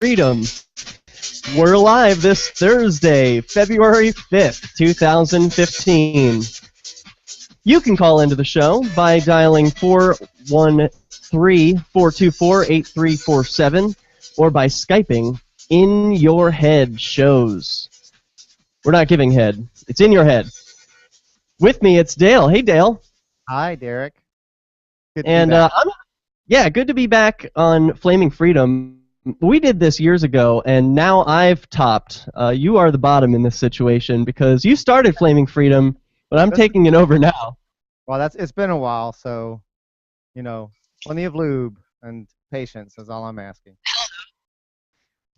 Freedom. We're live this Thursday, February 5th, 2015. You can call into the show by dialing 413-424-8347 or by Skyping In Your Head Shows. We're not giving head. It's in your head. With me, it's Dale. Hey, Dale. Hi, Derek. Good to And be back. good to be back on Flaming Freedom. We did this years ago, and now I've topped. You are the bottom in this situation because you started Flaming Freedom, but I'm taking it over now. Well, it's been a while, so plenty of lube and patience is all I'm asking.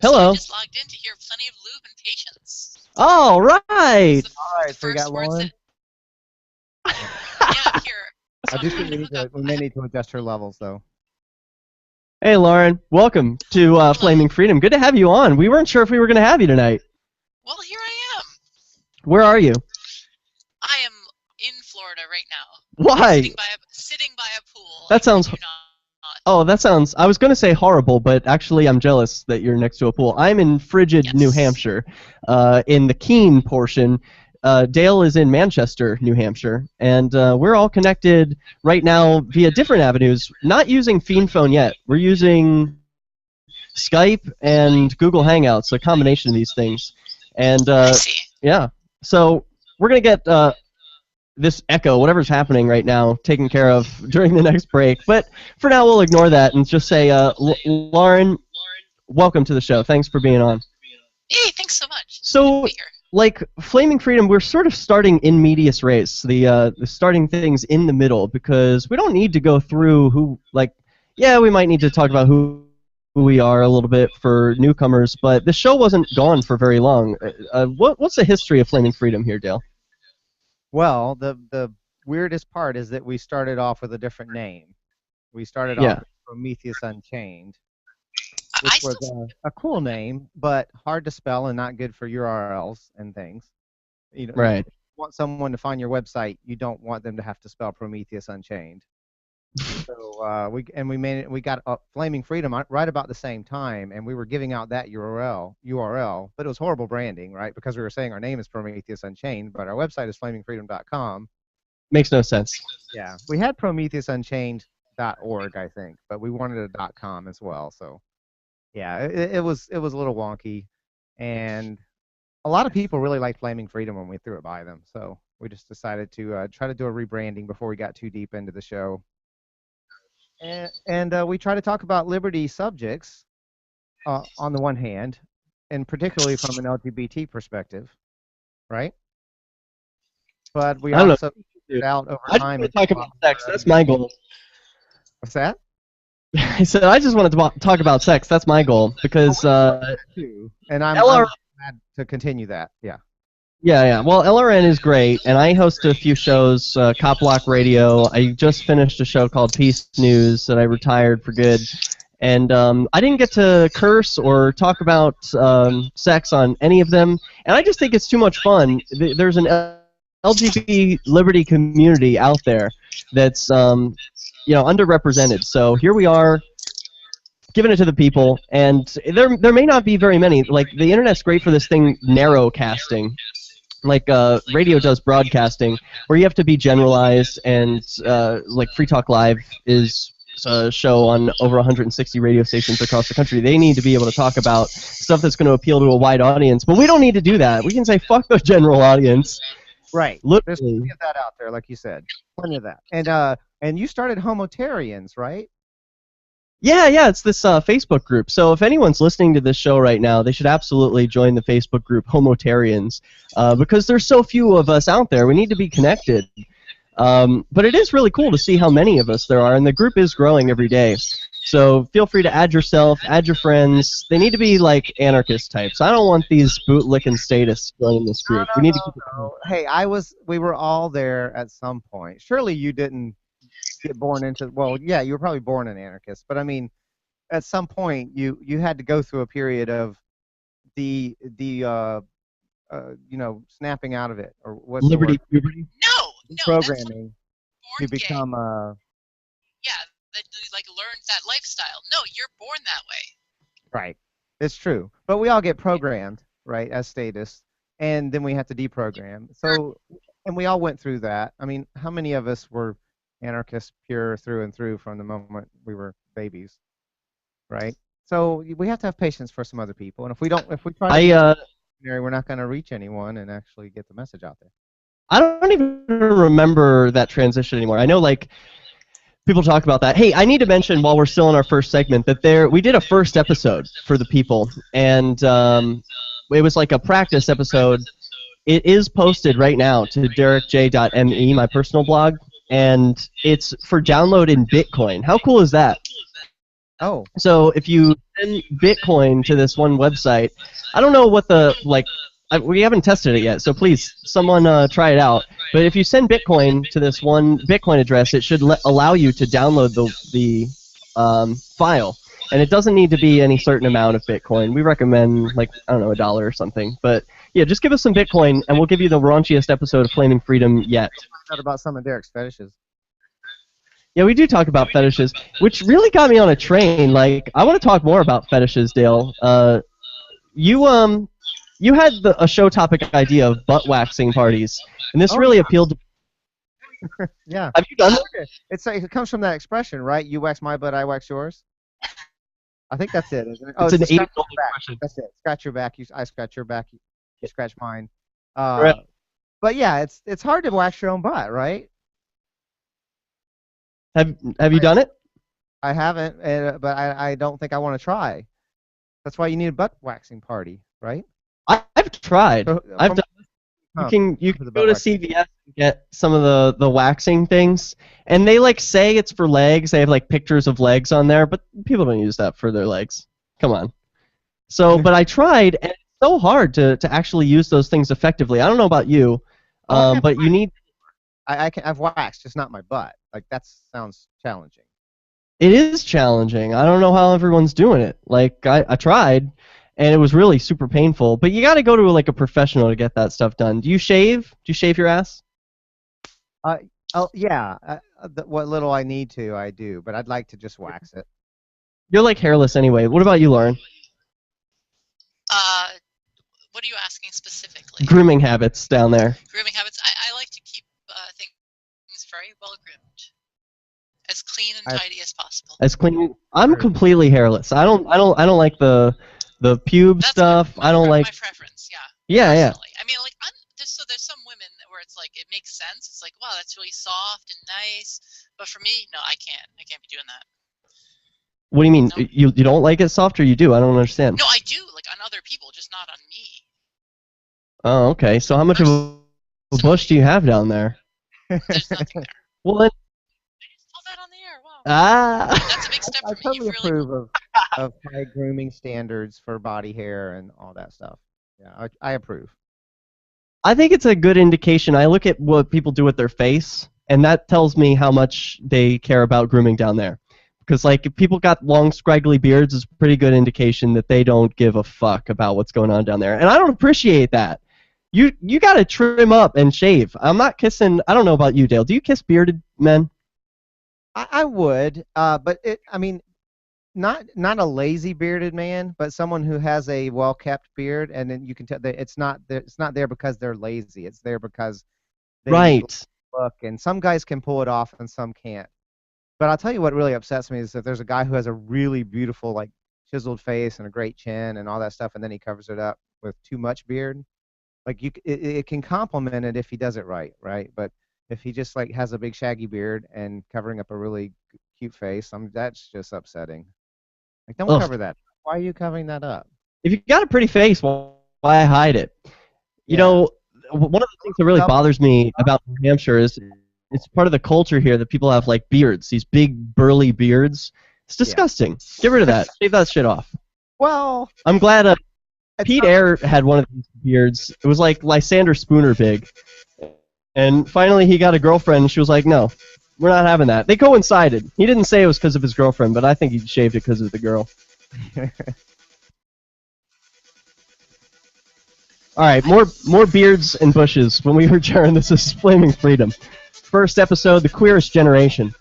Hello. So I just logged in to hear plenty of lube and patience. All right. All right, so we got Lauren. Yeah, I'm here. So I do think we may need to adjust her levels, though. Hey, Lauren. Welcome to Flaming Freedom. Good to have you on. We weren't sure if we were going to have you tonight. Well, here I am. Where are you? I am in Florida right now. Why? Sitting by a pool. That sounds... Oh, that sounds... I was going to say horrible, but actually I'm jealous that you're next to a pool. I'm in frigid New Hampshire, in the Keene portion. Dale is in Manchester, New Hampshire, and we're all connected right now via different avenues, not using Fiend Phone yet. We're using Skype and Google Hangouts, a combination of these things. And, yeah, so we're going to get this echo, whatever's happening right now, taken care of during the next break. But for now, we'll ignore that and just say, Lauren, welcome to the show. Thanks for being on. Hey, thanks so much. So... like Flaming Freedom, we're sort of starting in medias res, the starting things in the middle, because we don't need to go through who, like, yeah, we might need to talk about who we are a little bit for newcomers, but the show wasn't gone for very long. What's the history of Flaming Freedom here, Dale? Well, the weirdest part is that we started off with a different name. We started off with Prometheus Unchained, which was a cool name, but hard to spell and not good for URLs and things. Right. If you want someone to find your website, you don't want them to have to spell Prometheus Unchained. So we got Flaming Freedom right about the same time, and we were giving out that URL, but it was horrible branding, right? Because we were saying our name is Prometheus Unchained, but our website is flamingfreedom.com. Makes no sense. Yeah, we had PrometheusUnchained.org, I think, but we wanted a .com as well, so. Yeah, it was a little wonky, and a lot of people really liked Flaming Freedom when we threw it by them. So we just decided to try to do a rebranding before we got too deep into the show. And we try to talk about liberty subjects on the one hand, and particularly from an LGBT perspective, right? But we also figured out over time. I just want to talk about sex. That's my goal. What's that? I said I just wanted to talk about sex. That's my goal because. And I'm glad to continue that. Yeah. Yeah. Well, LRN is great, and I host a few shows, Cop Block Radio. I just finished a show called Peace News that I retired for good, and I didn't get to curse or talk about sex on any of them, and I just think it's too much fun. There's an LGBT liberty community out there that's underrepresented. So here we are, giving it to the people, and there may not be very many. Like, the internet's great for this thing, narrowcasting, like radio does broadcasting, where you have to be generalized, and like Free Talk Live is a show on over 160 radio stations across the country. They need to be able to talk about stuff that's going to appeal to a wide audience, but we don't need to do that. We can say, fuck the general audience. Right. Literally. There's plenty of that out there, like you said. Plenty of that. And you started Homotarians, right? Yeah, it's this Facebook group. So if anyone's listening to this show right now, they should absolutely join the Facebook group Homotarians, because there's so few of us out there. We need to be connected. But it is really cool to see how many of us there are, and the group is growing every day. So feel free to add yourself, add your friends. They need to be like anarchist types. I don't want these bootlicking statists joining this group. We need to keep it going. Hey, we were all there at some point. Surely you didn't get born into, well, yeah, you were probably born an anarchist, but I mean, at some point you had to go through a period of the snapping out of it, or what's liberty. No, programming to that's become yeah, that like learned that lifestyle. No, you're born that way. right. It's true. But we all get programmed, right, as statists, and then we have to deprogram. So, and we all went through that. I mean, how many of us were anarchists pure through and through from the moment we were babies, right? So we have to have patience for some other people. And if we try to be extraordinary, we're not going to reach anyone and actually get the message out there. I don't even remember that transition anymore. I know, like, people talk about that. Hey, I need to mention while we're still in our first segment that we did a first episode for the people, and it was like a practice episode. It is posted right now to derrickj.me, my personal blog, and it's for download in Bitcoin. How cool is that? Oh. So if you send Bitcoin to this one website, I don't know what we haven't tested it yet, so please, someone try it out. But if you send Bitcoin to this one Bitcoin address, it should allow you to download the file. And it doesn't need to be any certain amount of Bitcoin. We recommend, like, I don't know, $1 or something. But, yeah, just give us some Bitcoin, and we'll give you the raunchiest episode of Flaming Freedom yet. What about some of Derrick's fetishes? Yeah, we do talk about fetishes, which really got me on a train. Like, I want to talk more about fetishes, Dale. You had a show topic idea of butt waxing parties, and this really appealed to. Yeah. Have you done that? It comes from that expression, right? You wax my butt, I wax yours. I think that's it, isn't it? It's an age-old expression. That's it. Scratch your back. I scratch your back. You scratch mine. Right. But yeah, it's hard to wax your own butt, right? Have you done it? I haven't, but I don't think I want to try. That's why you need a butt waxing party, right? I've tried. I've done. You can go to CVS and get some of the waxing things, and they like say it's for legs. They have like pictures of legs on there, but people don't use that for their legs. Come on. So, but I tried, and it's so hard to actually use those things effectively. I don't know about you, but you need. I've waxed, just not my butt. Like that sounds challenging. It is challenging. I don't know how everyone's doing it. Like I tried, and it was really super painful. But you got to go to like a professional to get that stuff done. Do you shave? Do you shave your ass? Yeah. What little I need to, I do. But I'd like to just wax it. You're like hairless anyway. What about you, Lauren? What are you asking specifically? Grooming habits down there. Grooming habits. I like to keep things very well groomed, as clean and tidy as possible. As clean. I'm completely hairless. I don't like the pube stuff. I don't like. My preference. Yeah. Yeah. I mean, like, there's some women where it's like it makes sense. It's like, wow, that's really soft and nice. But for me, no, I can't. I can't be doing that. What do you mean? No. You don't like it soft, or you do? I don't understand. No, I do, like on other people, just not on me. Oh, okay. So how much of a bush do you have down there? There's nothing there. Well, then. I just told that on the air. Wow. Ah. That's a big step for I me. totally You really approve of high grooming standards for body hair and all that stuff. Yeah, I approve. I think it's a good indication. I look at what people do with their face, and that tells me how much they care about grooming down there. Because, like, if people got long, scraggly beards, it's a pretty good indication that they don't give a fuck about what's going on down there. And I don't appreciate that. You got to trim up and shave. I'm not kissing. I don't know about you, Dale. Do you kiss bearded men? I would, but I mean, not a lazy bearded man, but someone who has a well-kept beard, and then you can tell that it's not there because they're lazy. It's there because they look. And some guys can pull it off, and some can't. But I'll tell you what really upsets me is if there's a guy who has a really beautiful, like, chiseled face and a great chin and all that stuff, and then he covers it up with too much beard. Like it can compliment it if he does it right? But if he just like has a big shaggy beard and covering up a really cute face, that's just upsetting. Like, don't cover that. Why are you covering that up? If you got a pretty face, why hide it? You know, one of the things that really bothers me about New Hampshire is it's part of the culture here that people have like beards, these big burly beards. It's disgusting. Get rid of that. Shave that shit off. Well, I'm glad Pete Eyre had one of these beards. It was like Lysander Spooner big. And finally he got a girlfriend, and she was like, no, we're not having that. They coincided. He didn't say it was because of his girlfriend, but I think he shaved it because of the girl. All right, more beards and bushes when we return. This is Flaming Freedom. First episode, The Queerest Generation.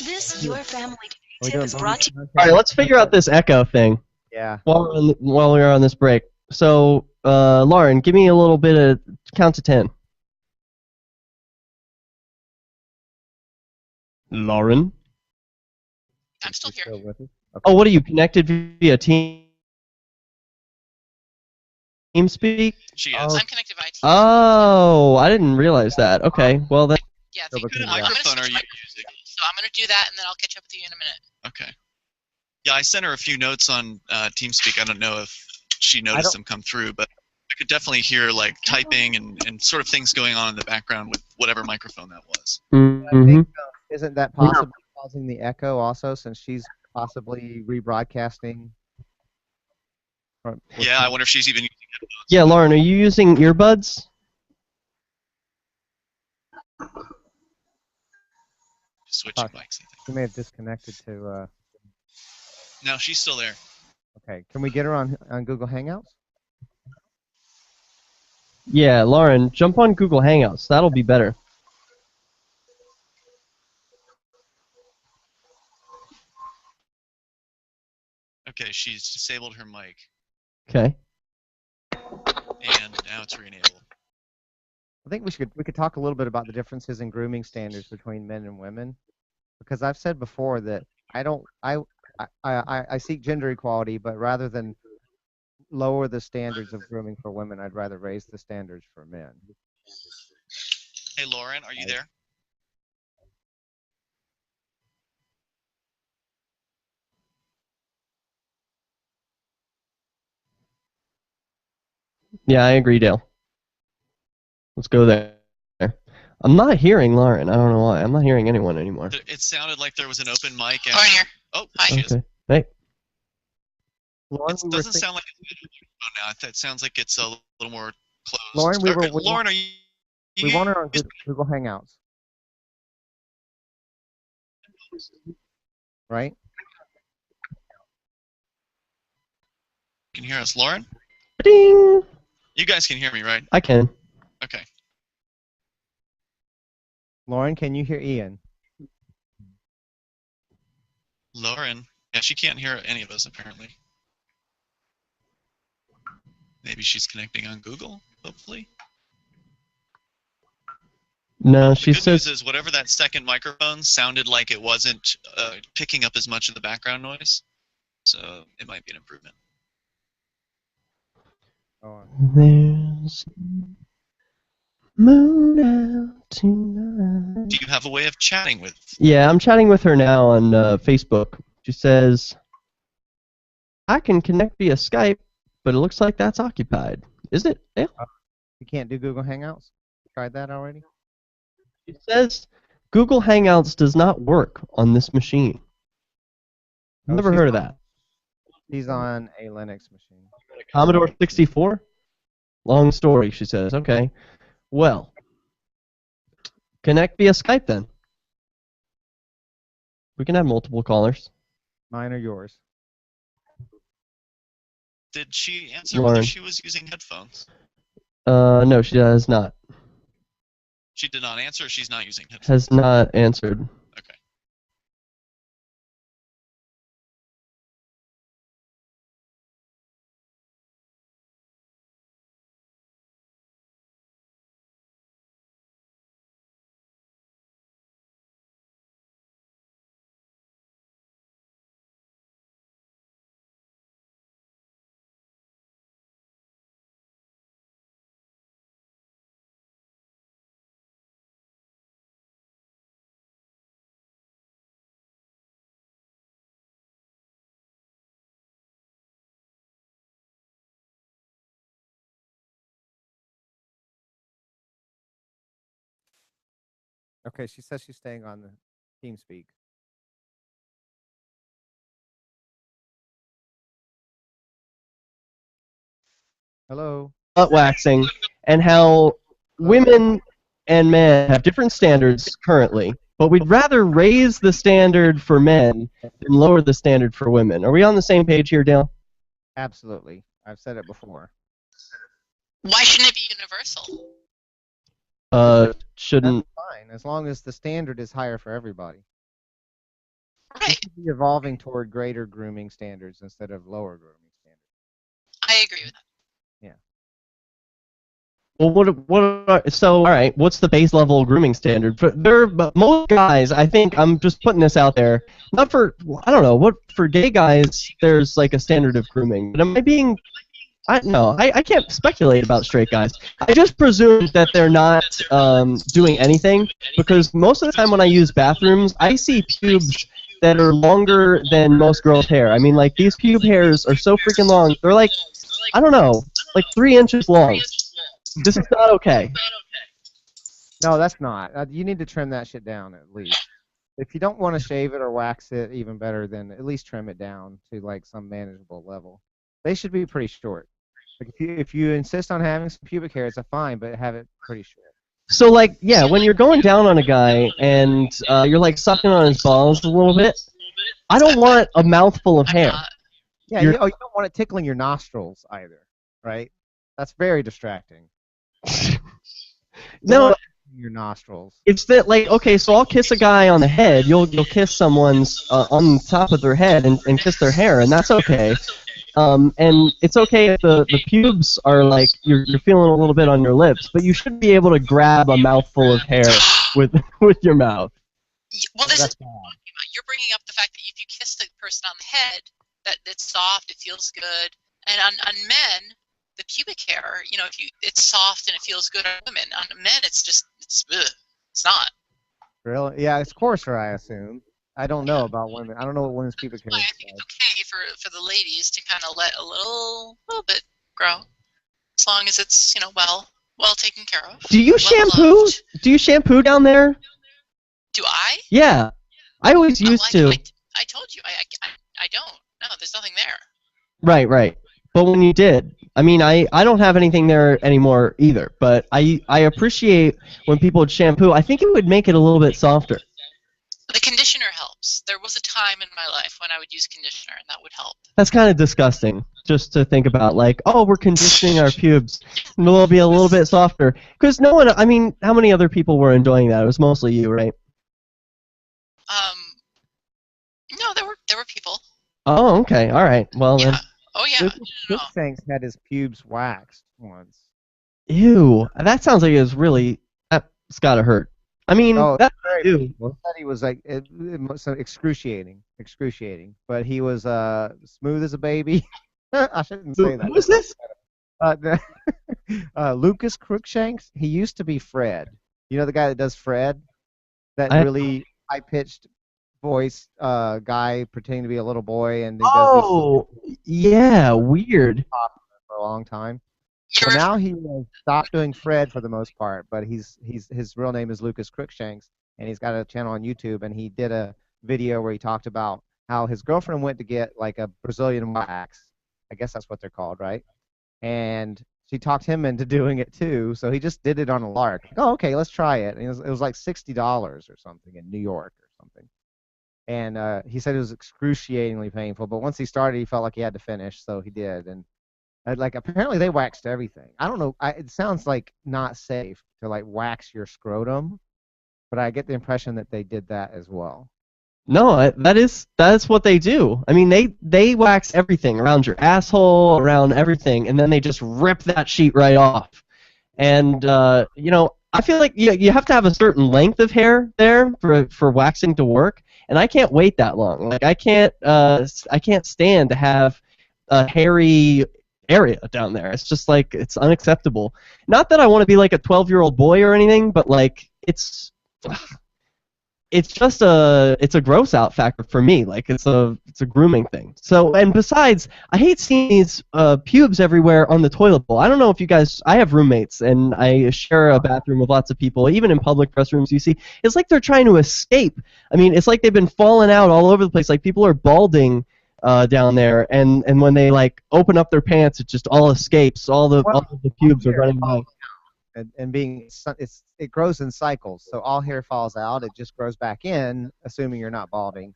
This Your Family We're doing is brought to All right, let's figure out this echo thing Yeah. while we're on this break. So, Lauren, give me a little bit of count to 10. Lauren? I'm still here. Still with us? Oh, what are you, connected via TeamSpeak? She is. Oh. I'm connected by Teams. Oh, I didn't realize that. Okay, well then. Yeah, Go thank back you. to I'm that. gonna Microphone switch are you microphones, using? so I'm gonna do that, and then I'll catch up with you in a minute. Okay. Yeah, I sent her a few notes on TeamSpeak. I don't know if she noticed them come through, but I could definitely hear like typing and sort of things going on in the background with whatever microphone that was. I think, isn't that possibly causing the echo also, since she's possibly rebroadcasting? Yeah, I wonder if she's even using headphones. Yeah, Lauren, are you using earbuds? Switching mics, I think. She may have disconnected to. No, she's still there. Okay, can we get her on Google Hangouts? Yeah, Lauren, jump on Google Hangouts. That'll be better. Okay, she's disabled her mic, Okay. and now it's re-enabled. I think we could talk a little bit about the differences in grooming standards between men and women, because I've said before that I seek gender equality, but rather than lower the standards of grooming for women, I'd rather raise the standards for men. Hey, Lauren, are you there? Yeah, I agree, Dale. Let's go there. I'm not hearing Lauren. I don't know why. I'm not hearing anyone anymore. It sounded like there was an open mic. And... Lauren here. Oh, she is. Okay. Hey. Lauren, It doesn't sound like it's now. It sounds like it's a little more closed. Lauren, Lauren, are you? We want her on Google Hangouts, right? You can hear us, Lauren? Ding! You guys can hear me, right? I can. Okay. Lauren, can you hear Ian? Lauren. Yeah, she can't hear any of us, apparently. Maybe she's connecting on Google, hopefully. No, The she good says. news is whatever that second microphone sounded like it wasn't picking up as much of the background noise. So it might be an improvement. Oh, There's moon out tonight. Do you have a way of chatting with? Yeah, I'm chatting with her now on Facebook. She says, I can connect via Skype, but it looks like that's occupied. Is it? Yeah. you can't do Google Hangouts? Tried that already? She says, Google Hangouts does not work on this machine. Oh, Never she's heard of on- that. She's on a Linux machine. Commodore 64? Long story, she says. Okay. Well, connect via Skype then. We can have multiple callers. Mine or yours? Did she answer Lauren. whether she was using headphones? No, she does not. She did not answer. She's not using headphones. Has not answered. Okay. Okay, she says she's staying on the TeamSpeak. Hello. Butt waxing, and how women and men have different standards currently, but we'd rather raise the standard for men than lower the standard for women. Are we on the same page here, Dale? Absolutely. I've said it before. Why shouldn't it be universal? Shouldn't. That's fine, as long as the standard is higher for everybody. We Right. should be evolving toward greater grooming standards instead of lower grooming standards. I agree with that. Well, so all right, what's the base level grooming standard? But most guys, I think I'm just putting this out there. Not for I don't know what for gay guys. There's like a standard of grooming. But am I being? I can't speculate about straight guys. I just presume that they're not doing anything because most of the time when I use bathrooms, I see pubes that are longer than most girls' hair. I mean, like these pube hairs are so freaking long. They're like I don't know, like 3 inches long. This is not okay. No, that's not. You need to trim that shit down at least. If you don't want to shave it or wax it, even better, then at least trim it down to like some manageable level. They should be pretty short. Like if you insist on having some pubic hair, it's fine, but have it pretty short. So like, yeah, when you're going down on a guy and you're like sucking on his balls a little bit, I don't want a mouthful of hair. Yeah, you don't want it tickling your nostrils either, right? That's very distracting. No, your nostrils. it's that like okay, so I'll kiss a guy on the head. You'll kiss someone's on top of their head and kiss their hair, and that's okay. And it's okay if the pubes are like you're feeling a little bit on your lips, but you should be able to grab a mouthful of hair with your mouth. Well, this is you're bringing up the fact that if you kiss the person on the head, that it's soft, it feels good, and on men. The pubic hair, it's soft and it feels good on women. On men, it's not. Really? Yeah, it's coarser, I assume. I don't know about women. I don't know what women's pubic hair is. I think it's okay for the ladies to kind of let a little bit grow, as long as it's well taken care of. Do you shampoo? Loved. Do you shampoo down there? Do I? Yeah, I always used to. I told you I don't. No, there's nothing there. Right. But when you did, I mean, I don't have anything there anymore either, but I appreciate when people would shampoo. I think it would make it a little bit softer. The conditioner helps. There was a time in my life when I would use conditioner, and that would help. That's kind of disgusting, just to think about, like, oh, we're conditioning our pubes, and they'll be a little bit softer. Because no one, I mean, how many other people were enjoying that? It was mostly you, right? No, there were people. Oh, okay, all right. Well, Yeah. then. Oh, yeah. Crookshanks had his pubes waxed once. Ew, that sounds like it's really, that's gotta hurt. I mean, that's ew. Well, he was like it was excruciating. But he was smooth as a baby. I shouldn't say that. Who is this? Lucas Crookshanks. He used to be Fred. You know the guy that does Fred? That really high-pitched voice guy pretending to be a little boy and he does yeah, weird. For a long time. So now he stopped doing Fred for the most part, but his real name is Lucas Crookshanks, and he's got a channel on YouTube, and he did a video where he talked about how his girlfriend went to get like a Brazilian wax. I guess that's what they're called, right? And she talked him into doing it too, so he just did it on a lark. Oh, okay, let's try it. And it was like $60 or something in New York or something. And he said it was excruciatingly painful, but once he started, he felt like he had to finish, so he did. And like apparently they waxed everything. I don't know. It sounds like not safe to like wax your scrotum, but I get the impression that they did that as well. No, that's what they do. I mean, they wax everything around your asshole, around everything, and then they just rip that sheet right off. And I feel like you have to have a certain length of hair there for waxing to work, and I can't wait that long. Like I can't stand to have a hairy area down there. It's just like it's unacceptable. Not that I want to be like a 12-year-old boy or anything, but like it's just it's a gross out factor for me. Like it's a grooming thing. So, and besides, I hate seeing these pubes everywhere on the toilet bowl. I don't know if you guys, I have roommates and I share a bathroom with lots of people. Even in public restrooms, you see, it's like they're trying to escape. I mean, it's like they've been falling out all over the place. Like people are balding down there, and when they like open up their pants, it just all escapes. All the pubes are running away. And it grows in cycles, so all hair falls out, it just grows back in, assuming you're not balding,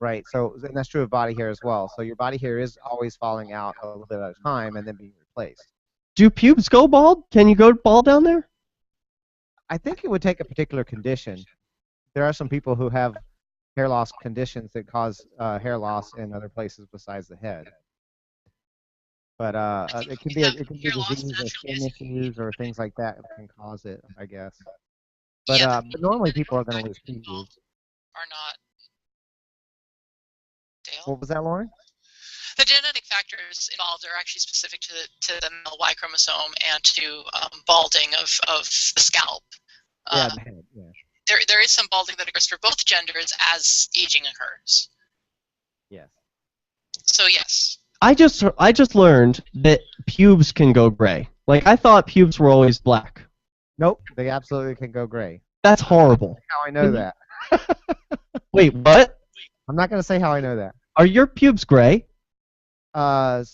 right? So and that's true of body hair as well. So your body hair is always falling out a little bit at a time and then being replaced. Do pubes go bald? Can you go bald down there? I think it would take a particular condition. There are some people who have hair loss conditions that cause hair loss in other places besides the head. But it can be a disease or skin issues or things like that can cause it, I guess. But Yeah, but normally people are going to lose pubes. Are not. Dale? What was that, Lauren? The genetic factors involved are actually specific to the male Y chromosome and to balding of the scalp. Yeah, the head. Yeah. There is some balding that occurs for both genders as aging occurs. Yes. So yes. I just learned that pubes can go gray. Like, I thought pubes were always black. Nope, they absolutely can go gray. That's horrible. How I know that? Wait, what? I'm not going to say how I know that. Are your pubes gray? A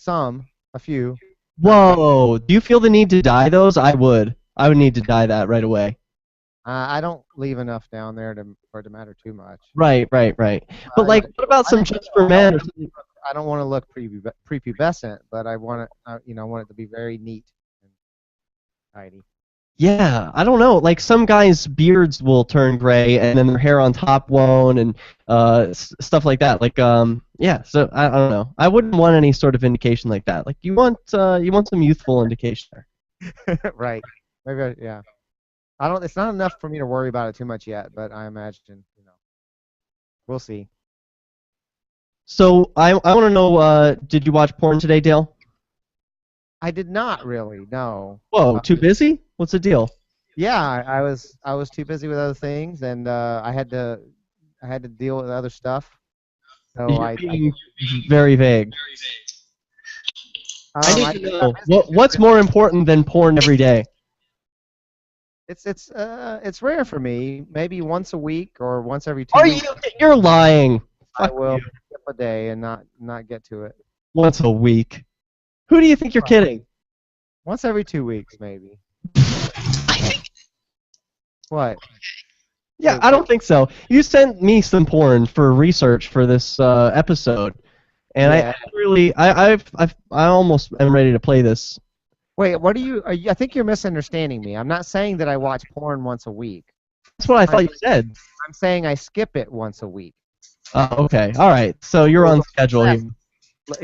few. Whoa. Do you feel the need to dye those? I would. I would need to dye that right away. I don't leave enough down there for it to matter too much. Right. But like, what about some just for men? Or something? I don't want to look prepubescent, but I want it, I want it to be very neat and tidy. Yeah, I don't know. Like, some guys' beards will turn gray, and then their hair on top won't, and stuff like that. Like, yeah. So I don't know. I wouldn't want any sort of indication like that. Like, you want some youthful indication there. Right. Maybe. Yeah. I don't. It's not enough for me to worry about it too much yet, but I imagine, we'll see. So I want to know. Did you watch porn today, Dale? I did not really. No. Whoa, too busy? What's the deal? Yeah, I was too busy with other things, and I had to deal with other stuff. So You're being very vague. I need to know what's more important than porn every day. It's rare for me. Maybe once a week or once every 2 weeks. You're lying. I will skip a day and not get to it. Once a week. Who do you think you're kidding? Once every 2 weeks, maybe. I think. What? Yeah, I don't think so. You sent me some porn for research for this episode, and Yeah. I almost am ready to play this. Wait, what are you? I think you're misunderstanding me. I'm not saying that I watch porn once a week. That's what I thought you said. I'm saying I skip it once a week. Okay. All right. So you're on schedule here.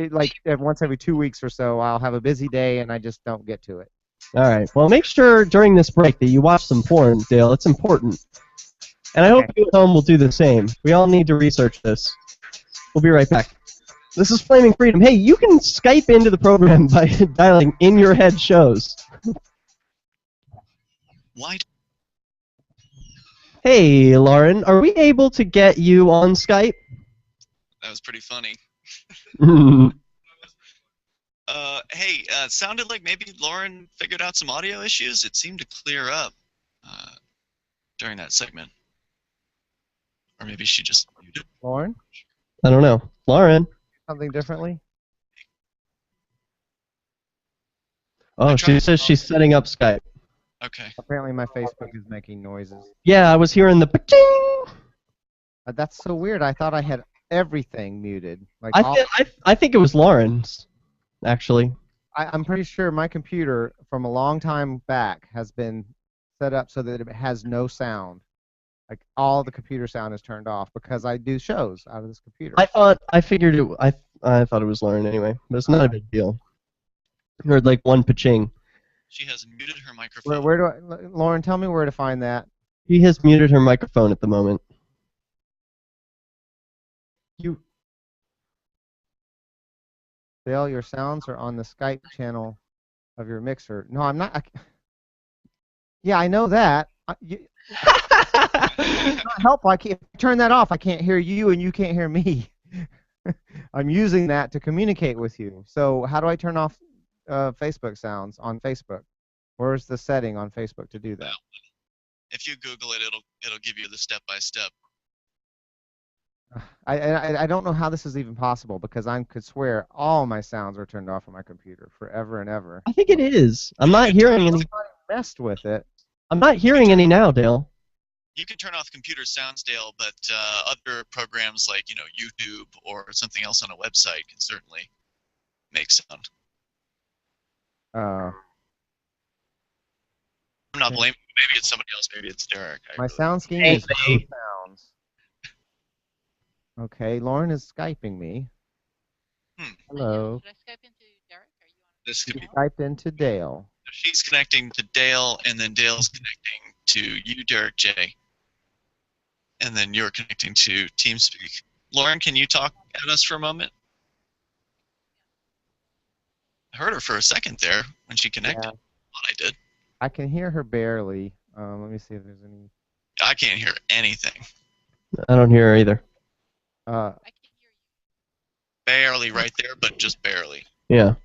Like once every 2 weeks or so, I'll have a busy day and I just don't get to it. All right. Well, make sure during this break that you watch some porn, Dale. It's important. And I hope you at home will do the same. We all need to research this. We'll be right back. This is Flaming Freedom. Hey, you can Skype into the program by dialing In Your Head Shows. Why? Hey, Lauren, are we able to get you on Skype? That was pretty funny. Hmm. Hey, sounded like maybe Lauren figured out some audio issues. It seemed to clear up during that segment. Or maybe she just muted. Lauren, I don't know. Lauren? something differently? Oh, she says she's setting up Skype. Okay. Apparently my Facebook is making noises. Yeah, I was hearing the pa-ching! That's so weird. I thought I had everything muted. Like I think it was Lauren's, actually. I'm pretty sure my computer from a long time back has been set up so that it has no sound. Like all the computer sound is turned off because I do shows out of this computer. I thought it was Lauren anyway, but it's not a big deal. I heard like one pa-ching. She has muted her microphone. Where do Lauren, tell me where to find that. She has muted her microphone at the moment. Dale, your sounds are on the Skype channel of your mixer. No, I'm not. Yeah, I know that. Not helpful. I can't turn that off. I can't hear you, and you can't hear me. I'm using that to communicate with you. So how do I turn off Facebook sounds on Facebook? Where's the setting on Facebook to do that? Well, if you Google it, it'll give you the step-by-step. I don't know how this is even possible because I could swear all my sounds are turned off on my computer forever and ever. I think it is. I'm not hearing any. Somebody messed with it. I'm not hearing any now, Dale. You can turn off computer sounds, Dale, but other programs like YouTube or something else on a website can certainly make sound. I'm not blaming you. Maybe it's somebody else. Maybe it's Derrick. My sound scheme is no sounds. Okay, Lauren is Skyping me. Hello. Should I Skype into Derrick? Are you on? This could She be. Skyped into Dale. She's connecting to Dale, and then Dale's connecting to you, Derrick J, and then you're connecting to TeamSpeak. Lauren, can you talk at us for a moment? I heard her for a second there when she connected. Yeah. Thought I did. I can hear her barely. Let me see if there's any. I can't hear anything. I don't hear her either. I can hear you. Barely right there, but just barely. Yeah.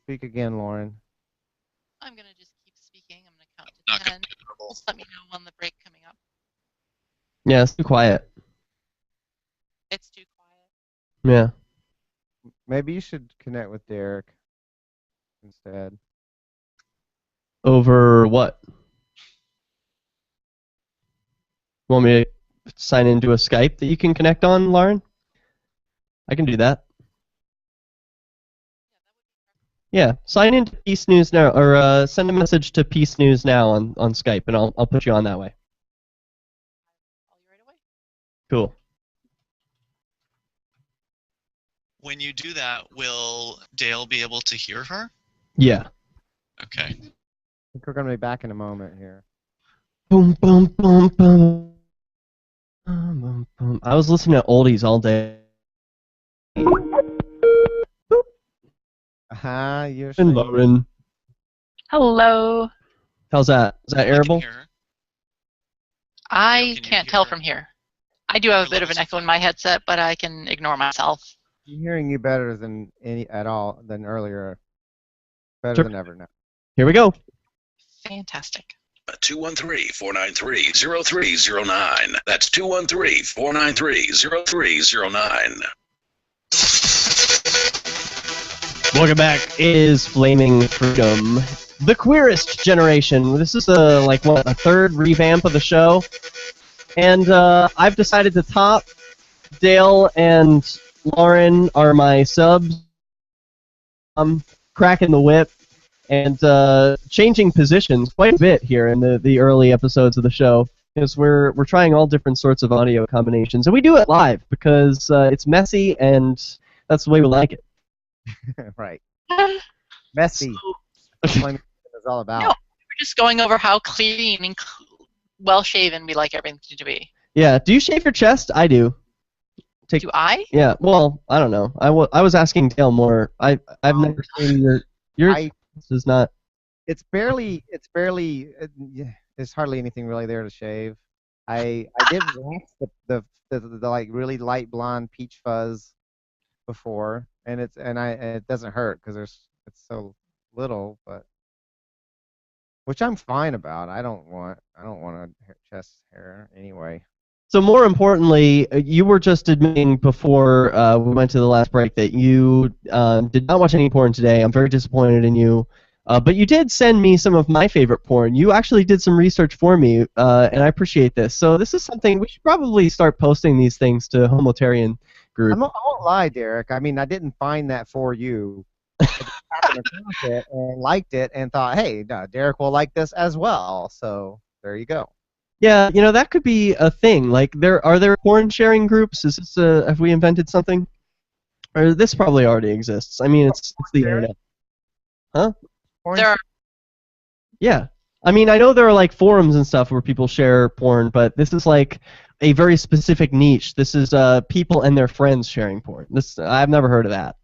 Speak again, Lauren. I'm gonna just keep speaking. I'm gonna count Not to 10. comfortable. Just let me know when the break coming up. Yeah, it's too quiet. It's too quiet. Yeah. Maybe you should connect with Derrick instead. Over what? Want me to sign into a Skype that you can connect on, Lauren? I can do that. Yeah, sign into Peace News now, or send a message to Peace News now on Skype, and I'll put you on that way. Call you right away. Cool. When you do that, will Dale be able to hear her? Yeah. Okay. I think we're gonna be back in a moment here. Boom, boom, boom, boom. Boom, boom, boom. I was listening to oldies all day. You're And saying Lauren. Hello. How's that? Is that I can arable? hear her. I can you can't hear tell her? from here. I do have Her a bit of an levels echo in my headset, but I can ignore myself. I'm hearing you better than than earlier. Better Sure. than ever now. Here we go. Fantastic. 213-493-0309. That's 213-493-0309. Welcome back. It is Flaming Freedom, the queerest generation. This is a third revamp of the show, and I've decided to top Dale and Lauren are my subs. I'm cracking the whip and changing positions quite a bit here in the early episodes of the show, because we're trying all different sorts of audio combinations, and we do it live because it's messy and that's the way we like it. Right. Messy. That's what Flaming Freedom is all about. No. We're just going over how clean and well-shaven we like everything to be. Yeah. Do you shave your chest? I do. Do I? Yeah. Well, I don't know. I was asking Dale more. I've never seen your I- chest is not. It's barely. There's hardly anything really there to shave. I did wax the like really light blonde peach fuzz before, and it doesn't hurt because it's so little, but which I'm fine about. I don't want a chest hair anyway. So more importantly, you were just admitting before we went to the last break that you did not watch any porn today. I'm very disappointed in you. But you did send me some of my favorite porn. You actually did some research for me, and I appreciate this. So this is something we should probably start posting these things to Homotarian group. I won't lie, Derrick. I mean, I didn't find that for you. I just happened across it and liked it and thought, hey, Derrick will like this as well. So there you go. Yeah, that could be a thing. Like, are there porn sharing groups? Is this have we invented something? Or this probably already exists. I mean, it's the internet. Huh? Porn There are Yeah. I mean, I know there are like forums and stuff where people share porn, but this is like a very specific niche. This is people and their friends sharing porn. I've never heard of that.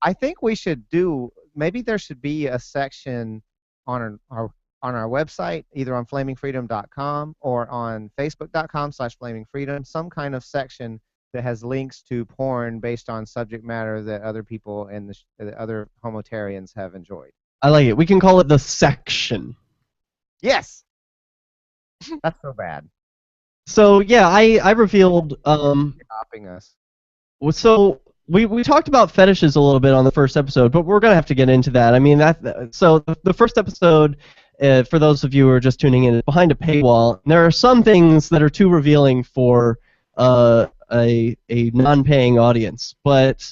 I think we should do. Maybe there should be a section on our website, either on flamingfreedom.com or on facebook.com/flamingfreedom, some kind of section that has links to porn based on subject matter that other people and the other homotarians have enjoyed. I like it. We can call it the section. Yes. That's so bad. So yeah, I revealed. Stopping us. So we talked about fetishes a little bit on the first episode, but we're gonna have to get into that. I mean So the first episode, for those of you who are just tuning in, is behind a paywall. There are some things that are too revealing for a non-paying audience, but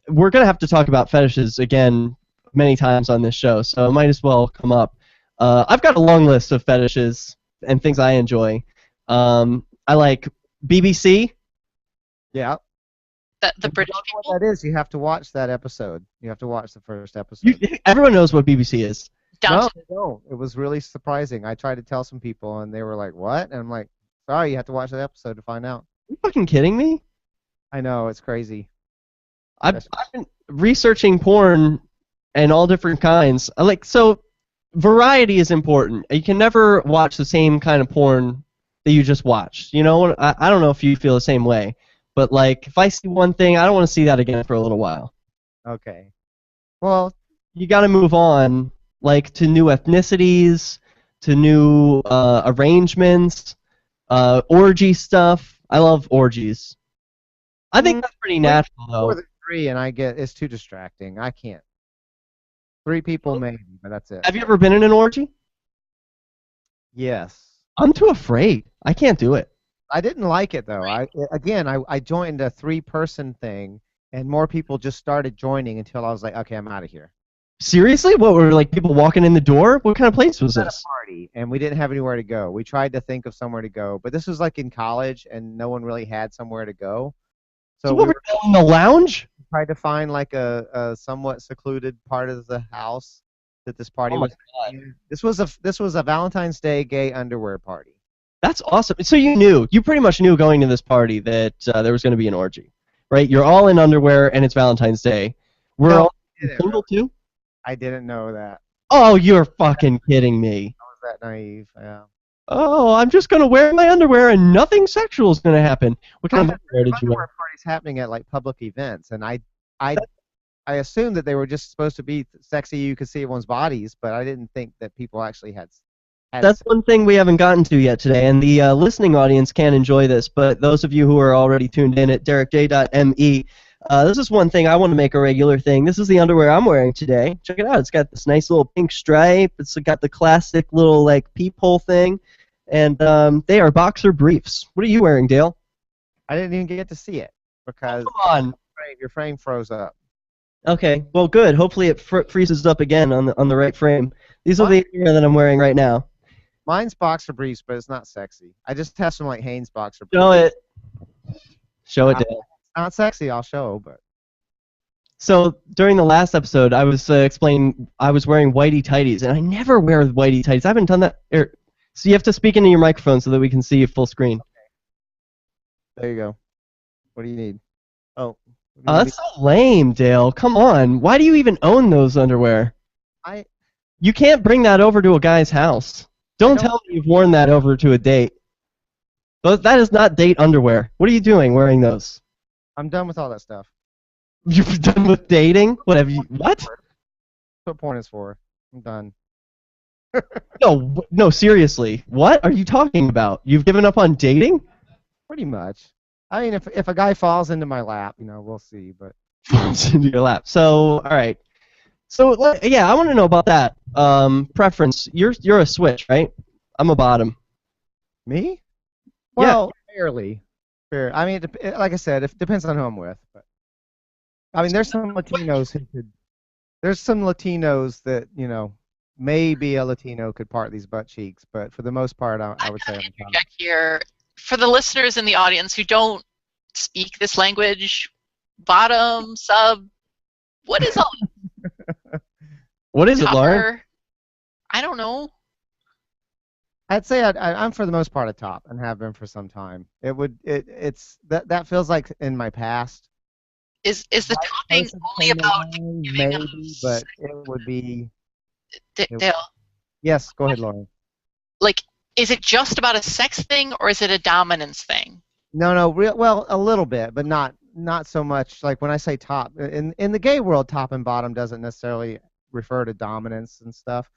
we're gonna have to talk about fetishes again many times on this show, so it might as well come up. I've got a long list of fetishes and things I enjoy. I like BBC. Yeah. The If you British don't know people. what that is, you have to watch that episode. You have to watch the first episode. Everyone knows what BBC is. No, Downton. they don't. It was really surprising. I tried to tell some people, and they were like, "What?" And I'm like, "Sorry, you have to watch that episode to find out." Are you fucking kidding me? I know, it's crazy. I've been researching porn and all different kinds. So variety is important. You can never watch the same kind of porn that you just watched. You know, I don't know if you feel the same way, but like if I see one thing, I don't want to see that again for a little while. Okay. Well, You got to move on, like to new ethnicities, to new arrangements, orgy stuff. I love orgies. I think that's pretty natural, more though. than 3, and I get it's too distracting. I can't. 3 people maybe, but that's it. Have you ever been in an orgy? Yes. I'm too afraid. I can't do it. I didn't like it though. I joined a 3-person thing, and more people just started joining until I was like, okay, I'm out of here. Seriously? What, were like people walking in the door? What kind of place was At a this? party, and we didn't have anywhere to go. We tried to think of somewhere to go, but this was like in college, and no one really had somewhere to go. So So we what were you in the lounge? tried to find like a somewhat secluded part of the house that this party Oh my was. God. This was a Valentine's Day gay underwear party. That's awesome. So you pretty much knew going to this party that there was going to be an orgy, right? You're all in underwear and it's Valentine's Day. We're No, all I didn't single too? I didn't know that. Oh, you're fucking kidding me. I was that naive. Yeah. Oh, I'm just going to wear my underwear and nothing sexual is going to happen. What kind of underwear did you Underwear wear? parties happening at like public events, and I assumed that they were just supposed to be sexy. You could see everyone's bodies, but I didn't think that people actually had That's one thing we haven't gotten to yet today, and the listening audience can enjoy this, but those of you who are already tuned in at derrickj.me, this is one thing I want to make a regular thing. This is the underwear I'm wearing today. Check it out. It's got this nice little pink stripe. It's got the classic little like peephole thing, and they are boxer briefs. What are you wearing, Dale? I didn't even get to see it because Come on. your frame froze up. Okay, well, good. Hopefully it freezes up again on the right frame. These are the underwear that I'm wearing right now. Mine's boxer briefs, but it's not sexy. I just have some like Hanes boxer briefs. Show it. Show it, Dale. It's not sexy, I'll show, but So during the last episode, I was explaining I was wearing whitey tighties, and I never wear whitey tighties. I haven't done that. So you have to speak into your microphone so that we can see you full screen. there you go. What do you need? Oh. Oh, that's so lame, Dale. Come on. Why do you even own those underwear? You can't bring that over to a guy's house. Don't tell me you've worn that over to a date. That is not date underwear. What are you doing wearing those? I'm done with all that stuff. You're done with dating? What have you? What? That's what porn is for. I'm done. No, seriously. What are you talking about? You've given up on dating? Pretty much. I mean, if a guy falls into my lap, we'll see. But Falls into your lap. So, all right. So, yeah, I want to know about that. Preference. You're a switch, right? I'm a bottom. me? Yeah. Well, fairly. Fair. I mean, like I said, it depends on who I'm with. But I mean, there's some Latinos who could. There's some Latinos that maybe a Latino could part these butt cheeks, but for the most part, I would say I'm a bottom. Interject here. For the listeners in the audience who don't speak this language, bottom, sub, what is all What is it, Lauren? upper? I don't know. I'd say I'm for the most part a top and have been for some time. It's that feels like in my past. Is the topping Most of only the time about maybe, giving up but it would be. Dale? Yes, go ahead, Lauren. Like, is it just about a sex thing or is it a dominance thing? No, well, a little bit, but not so much. Like when I say top, in the gay world, top and bottom doesn't necessarily refer to dominance and stuff.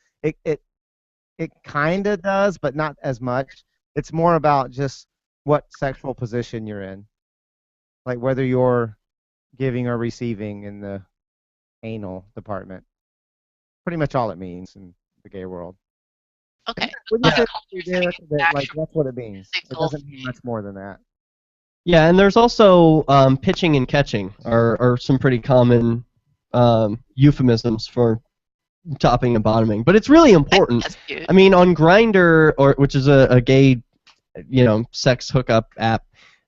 It kind of does, but not as much. It's more about just what sexual position you're in, like whether you're giving or receiving in the anal department. Pretty much all it means in the gay world. Okay. Wouldn't you Uh, say, Derek, that, like that's what it means? It doesn't mean much more than that. Yeah, and there's also pitching and catching are some pretty common euphemisms for topping and bottoming. But it's really important. That's cute. I mean, on Grindr, which is a gay sex hookup app,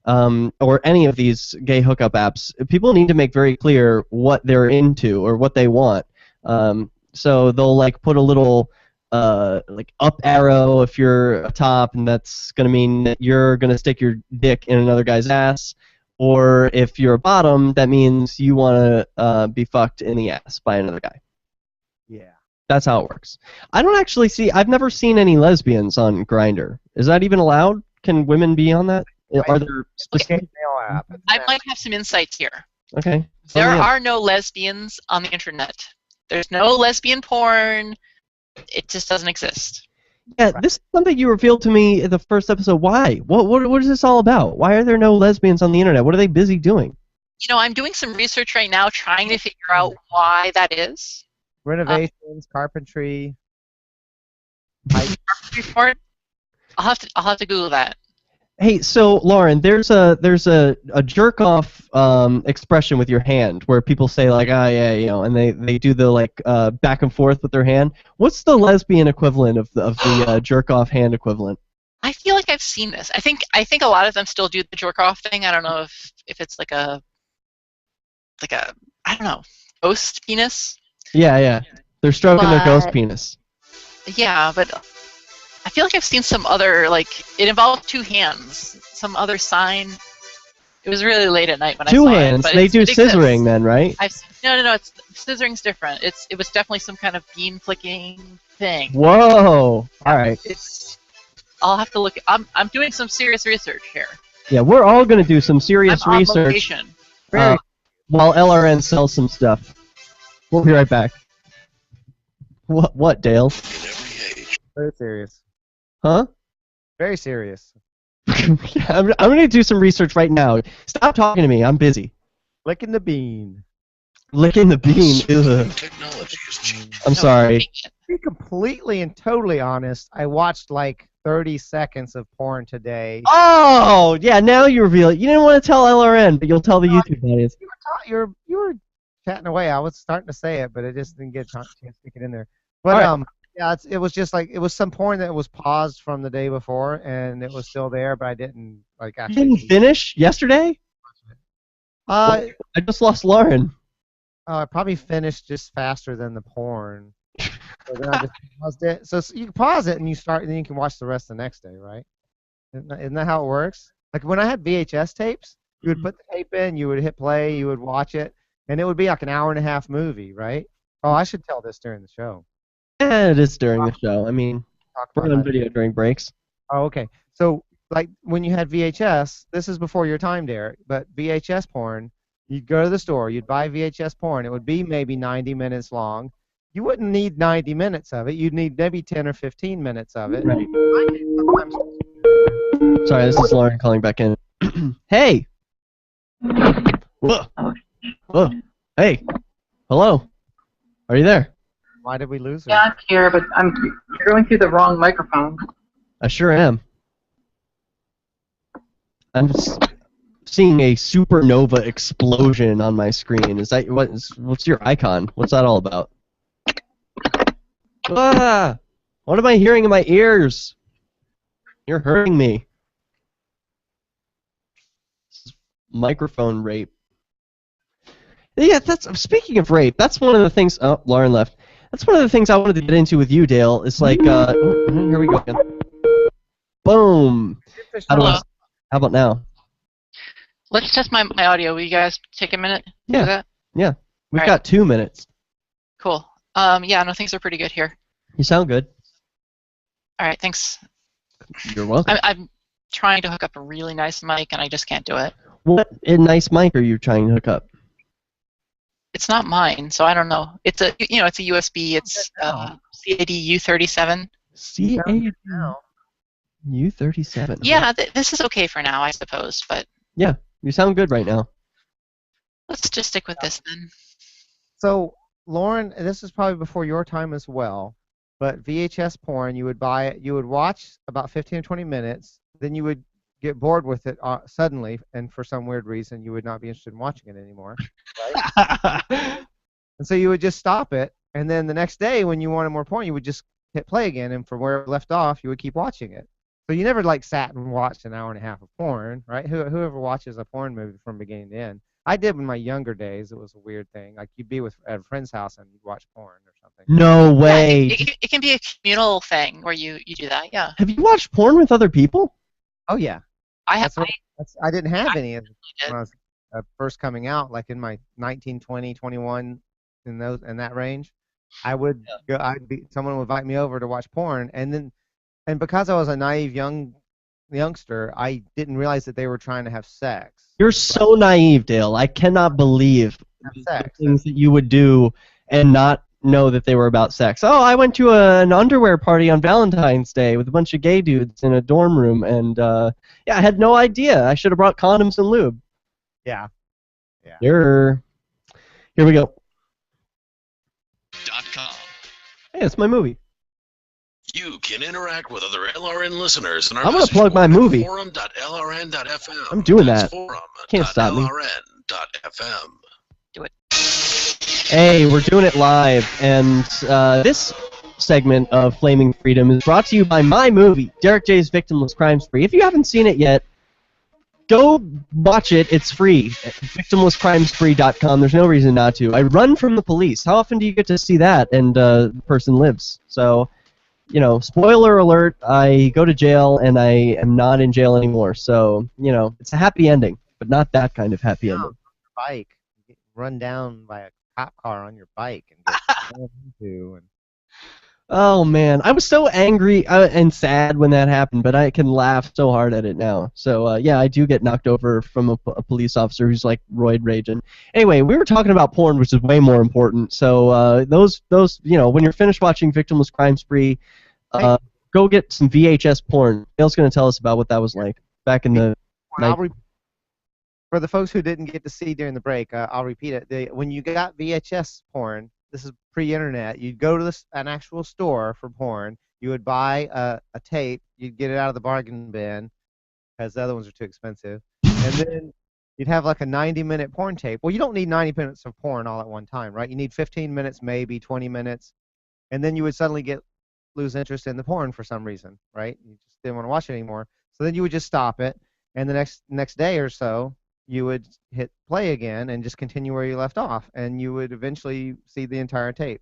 or any of these gay hookup apps, people need to make very clear what they're into or what they want. So they'll like put a little like up arrow if you're a top, and that's gonna mean that you're gonna stick your dick in another guy's ass. Or if you're a bottom, that means you want to be fucked in the ass by another guy. Yeah. That's how it works. I've never seen any lesbians on Grindr. Is that even allowed? Can women be on that? Are there specific... I might have some insights here. Okay. There are no lesbians on the internet. There's no lesbian porn. It just doesn't exist. Yeah, this is something you revealed to me in the first episode. Why? What is this all about? Why are there no lesbians on the internet? What are they busy doing? I'm doing some research right now trying to figure out why that is. Renovations, carpentry. Carpentry porn? I'll have to Google that. Hey, so Lauren, there's a jerk off expression with your hand where people say like, ah, yeah, and they do the like back and forth with their hand. What's the lesbian equivalent of the jerk off hand equivalent? I feel like I've seen this. I think a lot of them still do the jerk off thing. I don't know if it's like a I don't know, ghost penis. Yeah. They're stroking their ghost penis. Yeah, but I feel like I've seen some other, like, it involved two hands, some other sign. It was really late at night when I saw it. Two hands? They do scissoring then, right? No, scissoring's different. It was definitely some kind of bean flicking thing. Whoa! All right. I'll have to look. I'm doing some serious research here. Yeah, we're all going to do some serious research. On location. While LRN sells some stuff. We'll be right back. What, Dale? Very serious. Huh? Very serious. I'm going to do some research right now. Stop talking to me. I'm busy. Licking the bean. Licking the bean. I'm sorry. To be completely and totally honest, I watched like 30 seconds of porn today. Oh, yeah, now you reveal it. You didn't want to tell LRN, but you'll tell the YouTube audience. You were chatting away. I was starting to say it, but I just didn't get a chance to stick it in there. But yeah, it was just like, it was some porn that was paused from the day before, and it was still there, but I didn't like actually. You didn't finish yesterday? I just lost Lauren. I probably finished just faster than the porn. So then I just paused it. So you can pause it and you start, and then you can watch the rest the next day, right? Isn't that how it works? Like when I had VHS tapes, you would put the tape in, you would hit play, you would watch it, and it would be like an hour-and-a-half movie, right? Oh, I should tell this during the show. Yeah, it is during the show. I mean, we're on video during breaks. Oh, okay. So, like, when you had VHS, this is before your time, Derek, but VHS porn, you'd go to the store, you'd buy VHS porn. It would be maybe 90 minutes long. You wouldn't need 90 minutes of it. You'd need maybe 10 or 15 minutes of it. Right. Sorry, this is Lauren calling back in. Hey! Whoa. Whoa. Hey! Hello? Are you there? Why did we lose her? Yeah, I'm here, but you're going through the wrong microphone. I sure am. I'm seeing a supernova explosion on my screen. Is that what's your icon? What's that all about? Ah! What am I hearing in my ears? You're hurting me. This is microphone rape. Yeah, speaking of rape. That's one of the things. Oh, Lauren left. That's one of the things I wanted to get into with you, Dale. It's like, here we go again. Boom. How about now? Let's test my audio. Will you guys take a minute? Yeah. Do that? Yeah. We've All got 2 minutes. Cool. Yeah, no, things are pretty good here. You sound good. All right, thanks. You're welcome. I'm trying to hook up a really nice mic, and I just can't do it. What nice mic are you trying to hook up? It's not mine, so I don't know. It's a it's a USB. It's CAD U37. CAD U37. Yeah, this is okay for now, I suppose. But yeah, you sound good right now. Let's just stick with this then. So, Lauren, this is probably before your time as well, but VHS porn, you would buy it, you would watch about 15 or 20 minutes, then you would get bored with it suddenly, and for some weird reason, you would not be interested in watching it anymore. Right? And so you would just stop it, and then the next day, when you wanted more porn, you would just hit play again, and from where it left off, you would keep watching it. So you never like sat and watched an hour and a half of porn, right? Whoever watches a porn movie from beginning to end. I did in my younger days. It was a weird thing. Like you'd be at a friend's house and you'd watch porn or something. No Yeah, way. it can be a communal thing where you do that. Yeah. Have you watched porn with other people? Oh yeah. I have. I didn't have any of it did. when I was first coming out, like in my 19, 20, 21, in that range. I would go. Someone would invite me over to watch porn, and because I was a naive youngster, I didn't realize that they were trying to have sex. You're so naive, Dale. I cannot believe the Sex. things that you would do and not know that they were about sex. Oh, I went to an underwear party on Valentine's Day with a bunch of gay dudes in a dorm room, and yeah, I had no idea. I should have brought condoms and lube. Yeah. Here we go. .com. Hey, it's my movie. You can interact with other LRN listeners in our I'm gonna message plug my board at movie. forum.lrn.fm. I'm doing That's that. Can't stop me. forum.lrn.fm. Do it. Hey, we're doing it live, and this segment of Flaming Freedom is brought to you by my movie, Derrick J's Victimless Crime Spree. If you haven't seen it yet, go watch it. It's free. Victimlesscrimespree.com. There's no reason not to. I run from the police. How often do you get to see that and the person lives? So, you know, spoiler alert, I go to jail and I am not in jail anymore. So, you know, it's a happy ending, but not that kind of happy ending. Bike, get run down by a cop car on your bike and get thrown into and Oh man, I was so angry and sad when that happened, but I can laugh so hard at it now. So yeah, I do get knocked over from a police officer who's like roid raging. Anyway, we were talking about porn, which is way more important. So those you know, when you're finished watching Victimless Crime Spree, go get some VHS porn. Dale's gonna tell us about what that was like back in the. For the folks who didn't get to see during the break, I'll repeat it. When you got VHS porn, this is pre-internet, you'd go to an actual store for porn, you would buy a tape, you'd get it out of the bargain bin, because the other ones are too expensive, and then you'd have like a 90-minute porn tape. Well, you don't need 90 minutes of porn all at one time, right? You need 15 minutes, maybe 20 minutes, and then you would suddenly lose interest in the porn for some reason, right? You just didn't want to watch it anymore. So then you would just stop it, and the next day or so, you would hit play again and just continue where you left off, and you would eventually see the entire tape.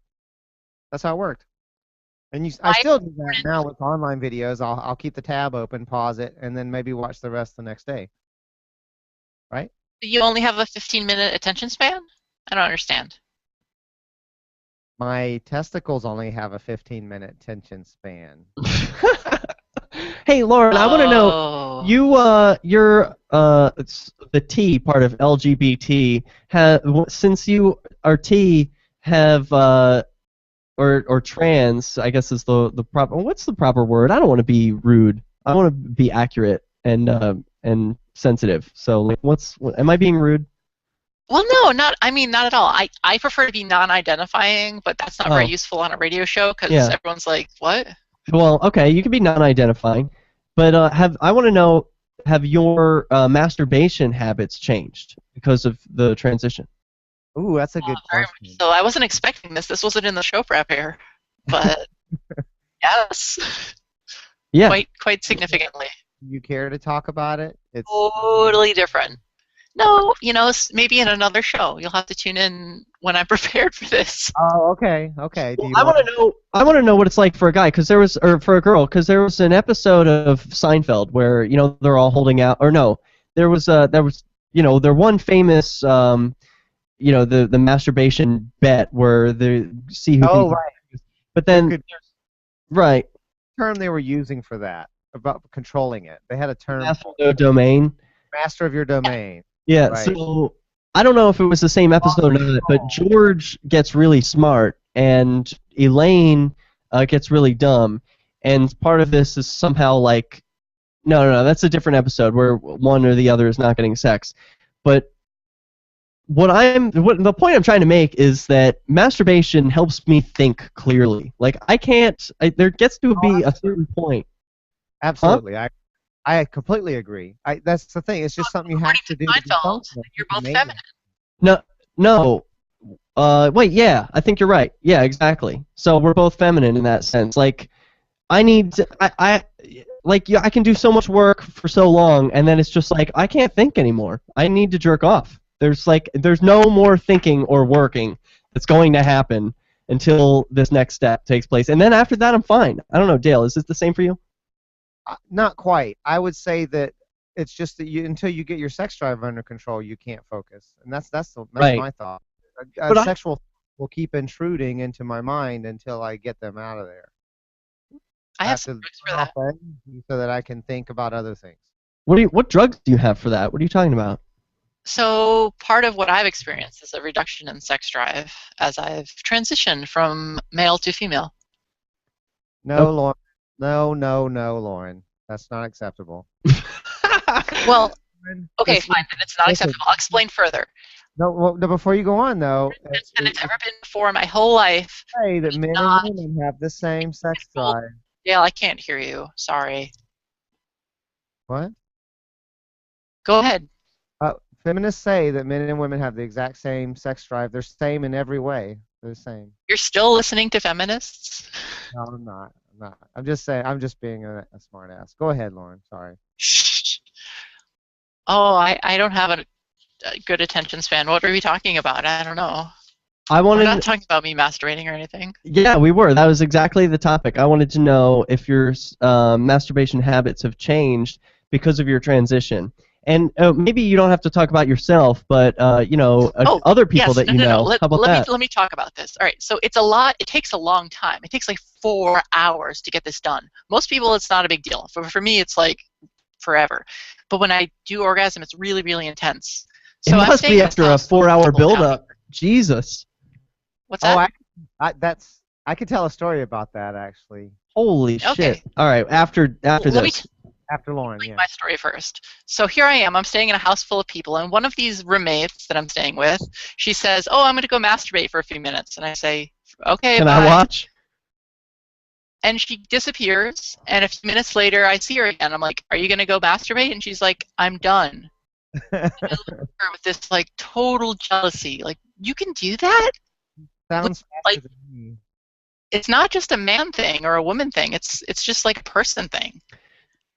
That's how it worked. And I still do that now with online videos. I'll keep the tab open, pause it, and then maybe watch the rest the next day. Right? You only have a 15-minute attention span? I don't understand. My testicles only have a 15-minute attention span. Hey, Lauren, I want to know, you're it's the T part of LGBT. Since you are T, have or trans, I guess is the proper. What's the proper word? I don't want to be rude. I want to be accurate and sensitive. So, like, am I being rude? Well, no, not at all. I prefer to be non-identifying, but that's not very useful on a radio show because everyone's like, what? Well, okay, you can be non-identifying, but I want to know, have your masturbation habits changed because of the transition? Ooh, that's a good question. So I wasn't expecting this. This wasn't in the show prep here, but yes, yeah, quite significantly. You care to talk about it? It's totally different. No, maybe in another show. You'll have to tune in when I'm prepared for this. Oh, okay. Okay. I want to know what it's like for a guy, or for a girl, because there was an episode of Seinfeld where they're all holding out, or no, there was their one famous the masturbation bet where they see who. Oh, right. But then, right. Term they were using for that about controlling it. They had a term. Master of your domain. Master of your domain. Yeah, right. So I don't know if it was the same episode or not, but George gets really smart, and Elaine gets really dumb, and part of this is somehow like, no, that's a different episode where one or the other is not getting sex. But the point I'm trying to make is that masturbation helps me think clearly. Like, there gets to be a certain point. Absolutely. Huh? I completely agree. That's the thing. It's just something you have to do. You're both feminine. No. Wait, yeah, I think you're right. Yeah, exactly. So we're both feminine in that sense. Like, like I can do so much work for so long, and then it's just like I can't think anymore. I need to jerk off. There's no more thinking or working that's going to happen until this next step takes place, and then after that I'm fine. I don't know, Dale, is this the same for you? Not quite. I would say that it's just that until you get your sex drive under control, you can't focus, and that's Right. my thought. But Sexual will keep intruding into my mind until I get them out of there. I have some drugs for that. So that I can think about other things. What drugs do you have for that? What are you talking about? So part of what I've experienced is a reduction in sex drive as I've transitioned from male to female. No, Lauren. No, Lauren. That's not acceptable. Well, okay, fine. Then it's not acceptable. I'll explain further. No, before you go on, though. Than it's ever been before in my whole life. Say that men and women have the same sex drive. Yeah, I can't hear you. Sorry. What? Go ahead. Feminists say that men and women have the exact same sex drive. They're same in every way. They're the same. You're still listening to feminists? No, I'm not. I'm just saying. I'm just being a smart ass. Go ahead, Lauren. Sorry. Oh, I don't have a good attention span. What are we talking about? I don't know. We're not talking about me masturbating or anything. Yeah, we were. That was exactly the topic. I wanted to know if your masturbation habits have changed because of your transition. And maybe you don't have to talk about yourself, but other people that you know. How about that? Let me talk about this. All right. So it's a lot. It takes a long time. It takes like 4 hours to get this done. Most people, it's not a big deal. For me, it's like forever. But when I do orgasm, it's really, really intense. So it must be after a 4-hour buildup. Jesus. What's that? I could tell a story about that actually. Holy shit! All right, after this. After Lauren, yeah. My story first. So here I am. I'm staying in a house full of people, and one of these roommates that I'm staying with, she says, "Oh, I'm going to go masturbate for a few minutes," and I say, "Okay, Can bye." I watch? And she disappears, and a few minutes later, I see her again. I'm like, "Are you going to go masturbate?" And she's like, "I'm done." And I look at her with this like total jealousy. Like, you can do that? Sounds like it's not just a man thing or a woman thing. It's just like a person thing.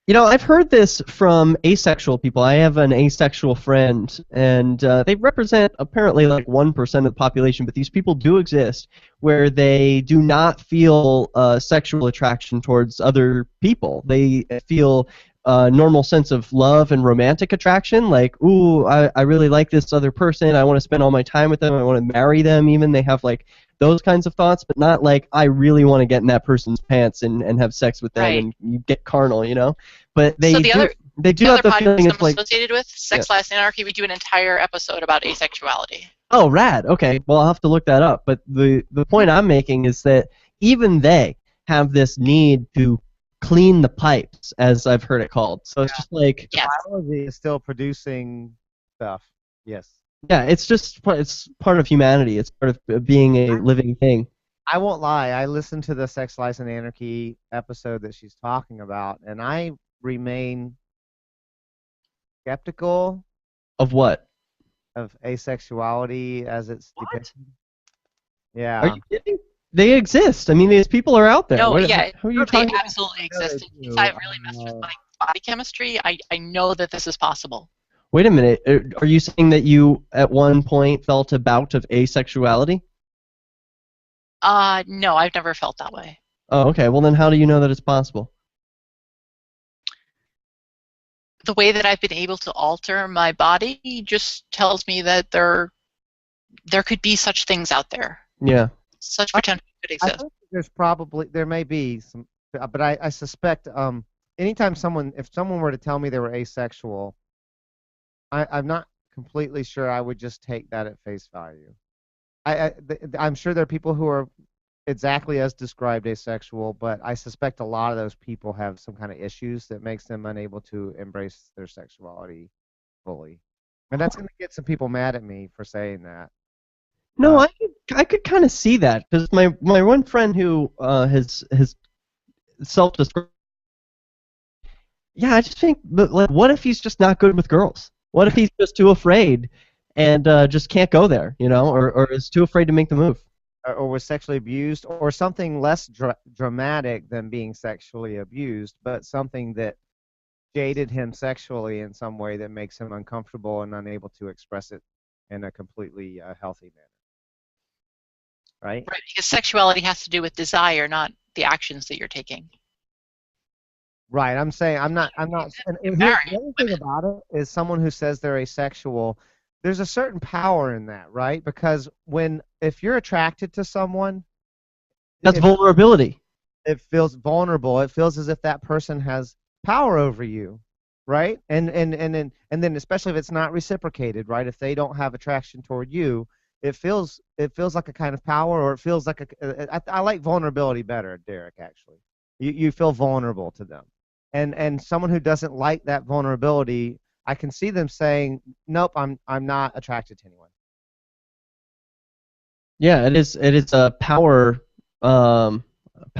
You know, I've heard this from asexual people. I have an asexual friend, and they represent apparently like 1% of the population, but these people do exist where they do not feel sexual attraction towards other people. They feel a normal sense of love and romantic attraction, like, ooh, I really like this other person, I want to spend all my time with them, I want to marry them even. They have like those kinds of thoughts, but not like I really want to get in that person's pants and have sex with them, right. And you get carnal, you know. But they so they do have the feeling it's like associated with Sex, Lies, and Anarchy. We do an entire episode about asexuality. Oh, rad. Okay, well I'll have to look that up. But the point I'm making is that even they have this need to clean the pipes, as I've heard it called. So it's just like biology is still producing stuff. Yes. Yeah, it's part of humanity. It's part of being a living thing. I won't lie. I listened to the Sex, Lies, and Anarchy episode that she's talking about, and I remain skeptical. Of what? Of asexuality as it's depicted. Yeah. Are you kidding? They exist. I mean, these people are out there. No, Who are you talking they absolutely exist. I've really messed with my body chemistry. I know that this is possible. Wait a minute. Are you saying that you, at one point, felt a bout of asexuality? No, I've never felt that way. Oh, okay. Well, then how do you know that it's possible? The way that I've been able to alter my body just tells me that there could be such things out there. Yeah. Such potential could exist. I think there may be some, but I suspect anytime if someone were to tell me they were asexual, I'm not completely sure I would just take that at face value. I'm sure there are people who are exactly as described asexual, but I suspect a lot of those people have some kind of issues that makes them unable to embrace their sexuality fully. And that's going to get some people mad at me for saying that. No, I could kind of see that, because my one friend who has self-described. Yeah, I just think, but like, what if he's just not good with girls? What if he's just too afraid and just can't go there, you know, or is too afraid to make the move? or was sexually abused, or something less dramatic than being sexually abused, but something that jaded him sexually in some way that makes him uncomfortable and unable to express it in a completely healthy manner. Right? Right, because sexuality has to do with desire, not the actions that you're taking. Right. I'm saying I'm not. And the other thing about it is someone who says they're asexual. There's a certain power in that, right? Because if you're attracted to someone, That's vulnerability. It feels vulnerable. It feels as if that person has power over you, right? And then especially if it's not reciprocated, right? If they don't have attraction toward you, it feels like a kind of power, or it feels like I like vulnerability better, Derrick. Actually, you feel vulnerable to them, and someone who doesn't like that vulnerability, I can see them saying, "Nope, I'm not attracted to anyone." Yeah, it is a power.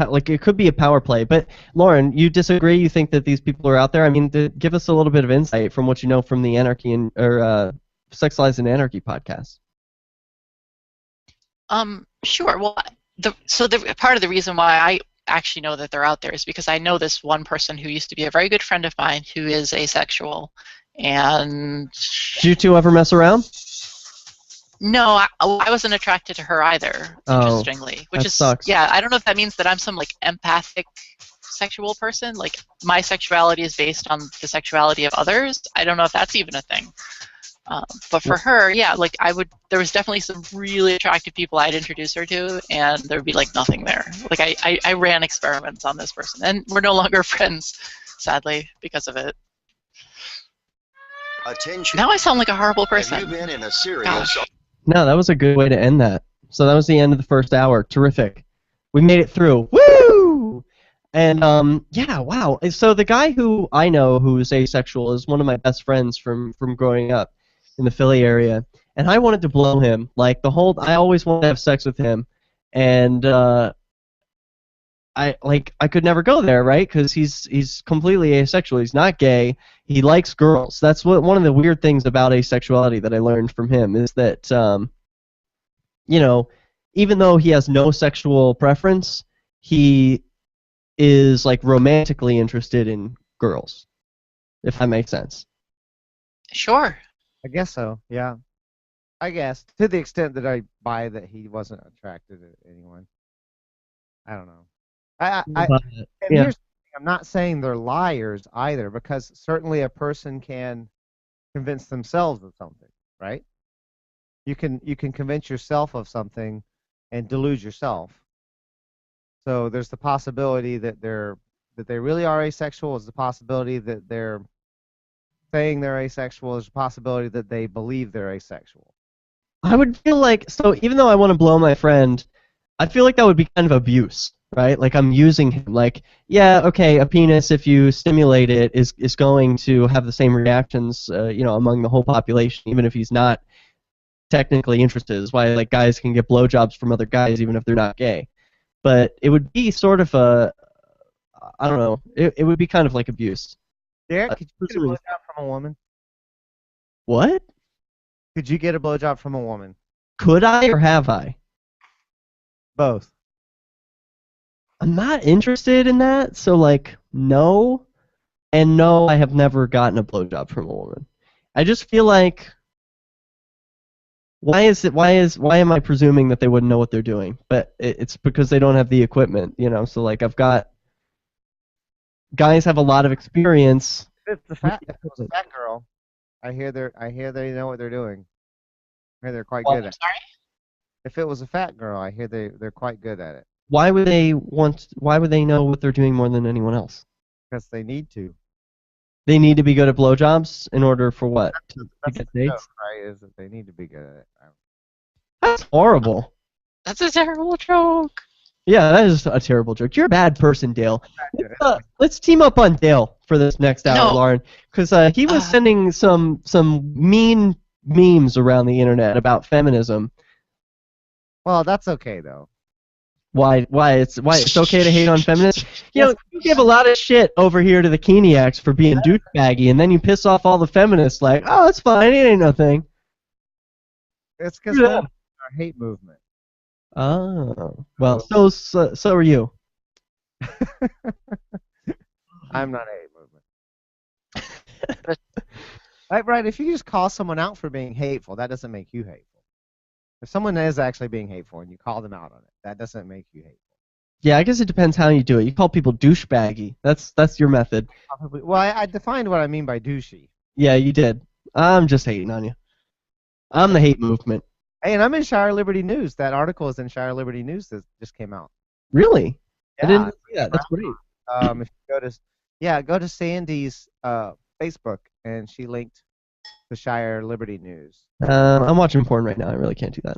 Like it could be a power play, but Lauren, you disagree? You think that these people are out there? I mean, give us a little bit of insight from what you know from the Anarchy or Sex Lies and Anarchy podcast. Sure. Well, the part of the reason why I actually know that they're out there is because I know this one person who used to be a very good friend of mine who is asexual, and. Did you two ever mess around? No, I wasn't attracted to her either, interestingly. Which sucks. Yeah, I don't know if that means that I'm some like empathic sexual person. Like my sexuality is based on the sexuality of others. I don't know if that's even a thing. But for her, yeah, like there was definitely some really attractive people I'd introduce her to, and there'd be like nothing there. Like I ran experiments on this person, and we're no longer friends, sadly, because of it. Attention. Now I sound like a horrible person. Have you been in a serious... Gosh. No, that was a good way to end that. So that was the end of the first hour. Terrific. We made it through. Woo! And yeah, wow. So the guy who I know who's asexual is one of my best friends from growing up in the Philly area, and I wanted to blow him. Like I always wanted to have sex with him, and I could never go there, right? Because he's completely asexual. He's not gay. He likes girls. That's one of the weird things about asexuality that I learned from him is that even though he has no sexual preference, he is like romantically interested in girls, if that makes sense. Sure. I guess so. Yeah. I guess to the extent that I buy that he wasn't attracted to anyone. I don't know. Here's the thing, I'm not saying they're liars either, because certainly a person can convince themselves of something, right? You can convince yourself of something and delude yourself. So there's the possibility that they really are asexual. There's the possibility that they're saying they're asexual. There's a possibility that they believe they're asexual. I would feel like, so even though I want to blow my friend, I feel like that would be kind of abuse, right? Like I'm using him. Like, yeah, okay, a penis, if you stimulate it, is going to have the same reactions, among the whole population, even if he's not technically interested. Is why like guys can get blowjobs from other guys even if they're not gay. But it would be sort of I don't know. It would be kind of like abuse. Derrick, could you get a blowjob from a woman? What? Could you get a blowjob from a woman? Could I or have I? Both. I'm not interested in that, so like no, and no, I have never gotten a blowjob from a woman. I just feel like why am I presuming that they wouldn't know what they're doing? But it's because they don't have the equipment, So like guys have a lot of experience. If it's a fat girl, I hear they know what they're doing. I hear they're quite good at it. Sorry? If it was a fat girl, I hear they're quite good at it. Why would they know what they're doing more than anyone else? Because they need to. They need to be good at blowjobs in order for what? That's to get the dates? joke, right? Is that they need to be good at it. That's horrible. That's a terrible joke. Yeah, that is a terrible joke. You're a bad person, Dale. Let's team up on Dale for this next hour, Lauren, because he was sending some mean memes around the internet about feminism. Well, that's okay though. Why it's okay to hate on feminists? You give a lot of shit over here to the Keeniacs for being douchebaggy, and then you piss off all the feminists like, oh, it's fine, it ain't nothing. It's because our hate movement. Oh, well, so are you. I'm not a hate movement. Right, if you just call someone out for being hateful, that doesn't make you hateful. If someone is actually being hateful and you call them out on it, that doesn't make you hateful. Yeah, I guess it depends how you do it. You call people douchebaggy. That's your method. Probably. Well, I defined what I mean by douchey. Yeah, you did. I'm just hating on you. I'm the hate movement. Hey, and I'm in Shire Liberty News. That article is in Shire Liberty News that just came out. Really? Yeah, I didn't see that. That's great. If you go to Sandy's Facebook, and she linked the Shire Liberty News. I'm watching porn right now. I really can't do that.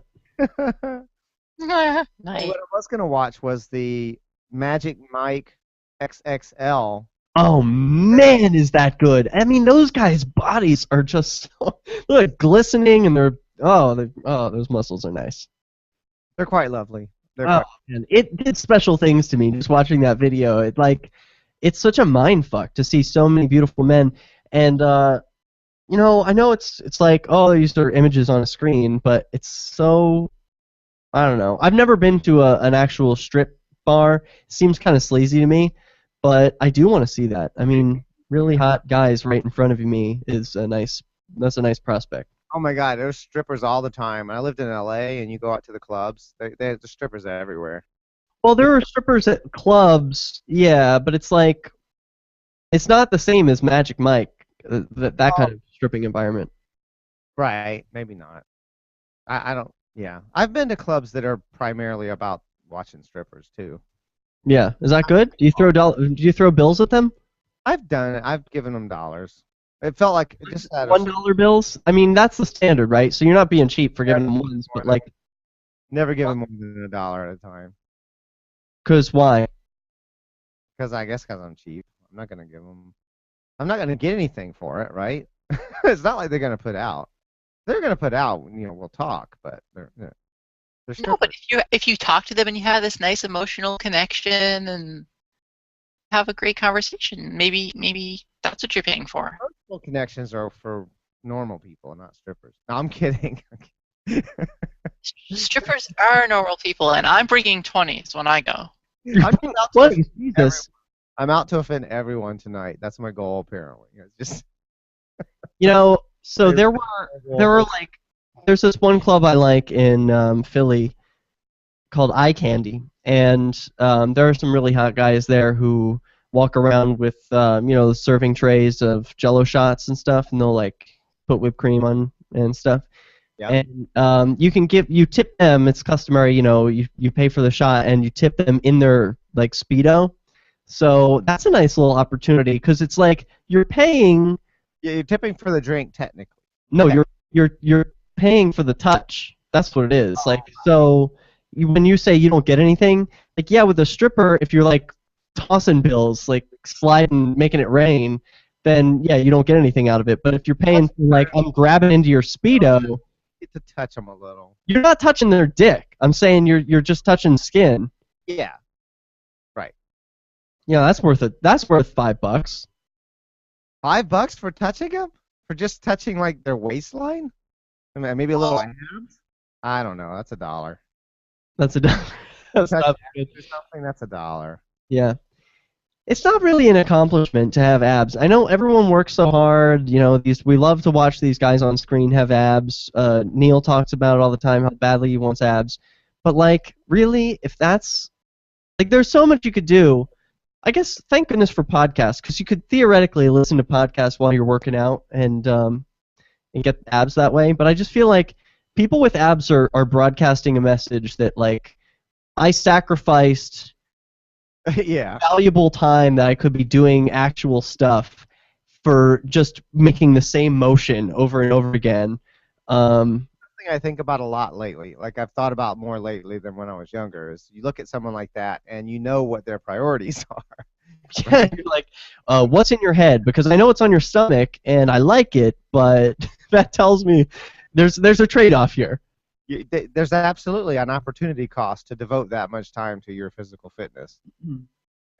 Nice. What I was gonna watch was the Magic Mike XXL. Oh man, is that good? I mean, those guys' bodies are just so, look, glistening, and those muscles are nice. They're quite lovely. Man, it did special things to me just watching that video. It's such a mind fuck to see so many beautiful men, and I know it's like, oh, these are images on a screen, but it's so, I don't know. I've never been to an actual strip bar. It seems kind of sleazy to me, but I do want to see that. I mean, really hot guys right in front of me that's a nice prospect. Oh my God, there's strippers all the time. I lived in LA, and you go out to the clubs. There's strippers everywhere. Well, there are strippers at clubs, yeah, but it's like, it's not the same as Magic Mike, that kind of stripping environment. Right, maybe not. I don't. Yeah, I've been to clubs that are primarily about watching strippers too. Yeah, is that good? Do you throw bills at them? I've done it. I've given them dollars. It felt like it just had $1 bills? I mean, that's the standard, right? So you're not being cheap for giving them ones, but like, never give them more than $1 at a time. Cause why? Because I'm cheap. I'm not gonna give them. I'm not gonna get anything for it, right? It's not like they're gonna put out. They're gonna put out. We'll talk, but they're No, but if you talk to them and you have this nice emotional connection and have a great conversation, maybe that's what you're paying for. Emotional connections are for normal people, not strippers. No, I'm kidding. Strippers are normal people, and I'm bringing 20s when I go. I'm out to offend everyone tonight. That's my goal, apparently. It's just so there were like, there's this one club I like in Philly called Eye Candy, and there are some really hot guys there who walk around with serving trays of Jello shots and stuff, and they'll like put whipped cream on and stuff. Yep. And you tip them. It's customary, you pay for the shot and you tip them in their like Speedo. So that's a nice little opportunity because it's like you're paying. Yeah, you're tipping for the drink technically. No, you're paying for the touch. That's what it is. When you say you don't get anything, like, yeah, with a stripper, if you're like tossing bills, like sliding, making it rain, then yeah, you don't get anything out of it. But if you're paying for, like, I'm grabbing into your Speedo, you get to touch them a little. You're not touching their dick. I'm saying you're just touching skin. Yeah. Right. Yeah, that's worth $5. $5 for touching them? For just touching like their waistline? I mean, maybe a little abs? I don't know. That's $1. That's $1. That's not good. Something that's $1. Yeah. It's not really an accomplishment to have abs. I know everyone works so hard. We love to watch these guys on screen have abs. Neil talks about it all the time, how badly he wants abs. But like, really, if that's like, there's so much you could do. I guess thank goodness for podcasts, because you could theoretically listen to podcasts while you're working out and get abs that way. But I just feel like people with abs are broadcasting a message that, like, I sacrificed valuable time that I could be doing actual stuff for just making the same motion over and over again. Something I think about a lot lately, like I've thought about more lately than when I was younger, is you look at someone like that and you know what their priorities are. Yeah, you're like, what's in your head? Because I know it's on your stomach and I like it, but that tells me there's a trade-off here. There's absolutely an opportunity cost to devote that much time to your physical fitness. Mm-hmm.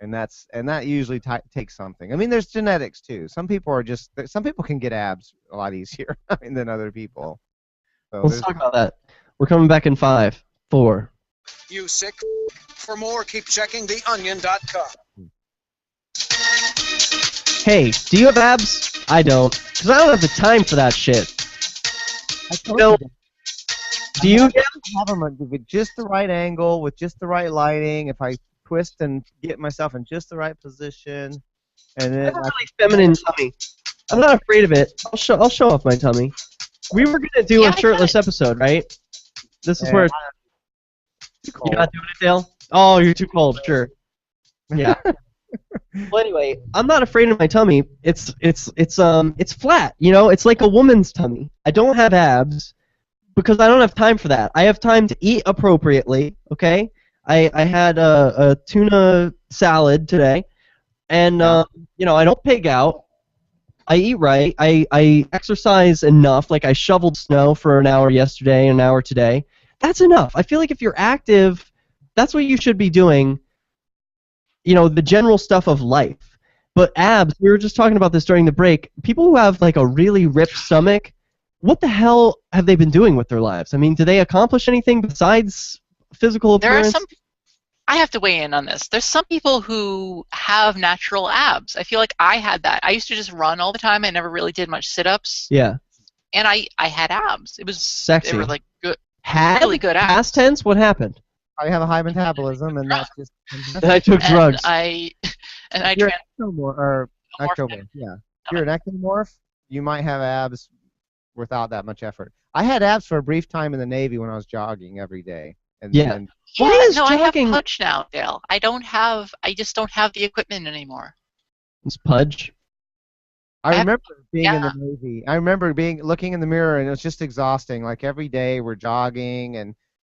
And that usually takes something. I mean, there's genetics too. Some people can get abs a lot easier than other people. So let's talk about that. We're coming back in 5, 4, You sick? For more, keep checking theonion.com. Hey, do you have abs? I don't, because I don't have the time for that shit. No. Do you? I have them with just the right angle, with just the right lighting. If I twist and get myself in just the right position, and then I have a really feminine tummy. I'm not afraid of it. I'll show off my tummy. We were gonna do a shirtless episode, right? This is where you're not doing it, Dale. Oh, you're too cold. Sure. Yeah. Well, anyway, I'm not afraid of my tummy. It's flat. You know, it's like a woman's tummy. I don't have abs because I don't have time for that. I have time to eat appropriately. Okay. I had a tuna salad today, and you know, I don't pig out. I eat right. I exercise enough. Like I shoveled snow for an hour yesterday, an hour today. That's enough. I feel like if you're active, that's what you should be doing. You know, the general stuff of life. But abs, we were just talking about this during the break. People who have like a really ripped stomach, what the hell have they been doing with their lives? I mean, do they accomplish anything besides physical appearance? I have to weigh in on this. There's some people who have natural abs. I feel like I had that. I used to just run all the time. I never really did much sit-ups. Yeah. And I had abs. It was sexy. They were like good. Had? Really good abs. Past tense? What happened? I have a high metabolism, and that's just. And I took drugs. And I You're ectomorph. Yeah. If you're an ectomorph, you might have abs without that much effort. I had abs for a brief time in the Navy when I was jogging every day. And yeah. Why is jogging... I have pudge now, Dale. I just don't have the equipment anymore. It's pudge. I remember being in the Navy. I remember looking in the mirror, and it was just exhausting. Like every day we're jogging,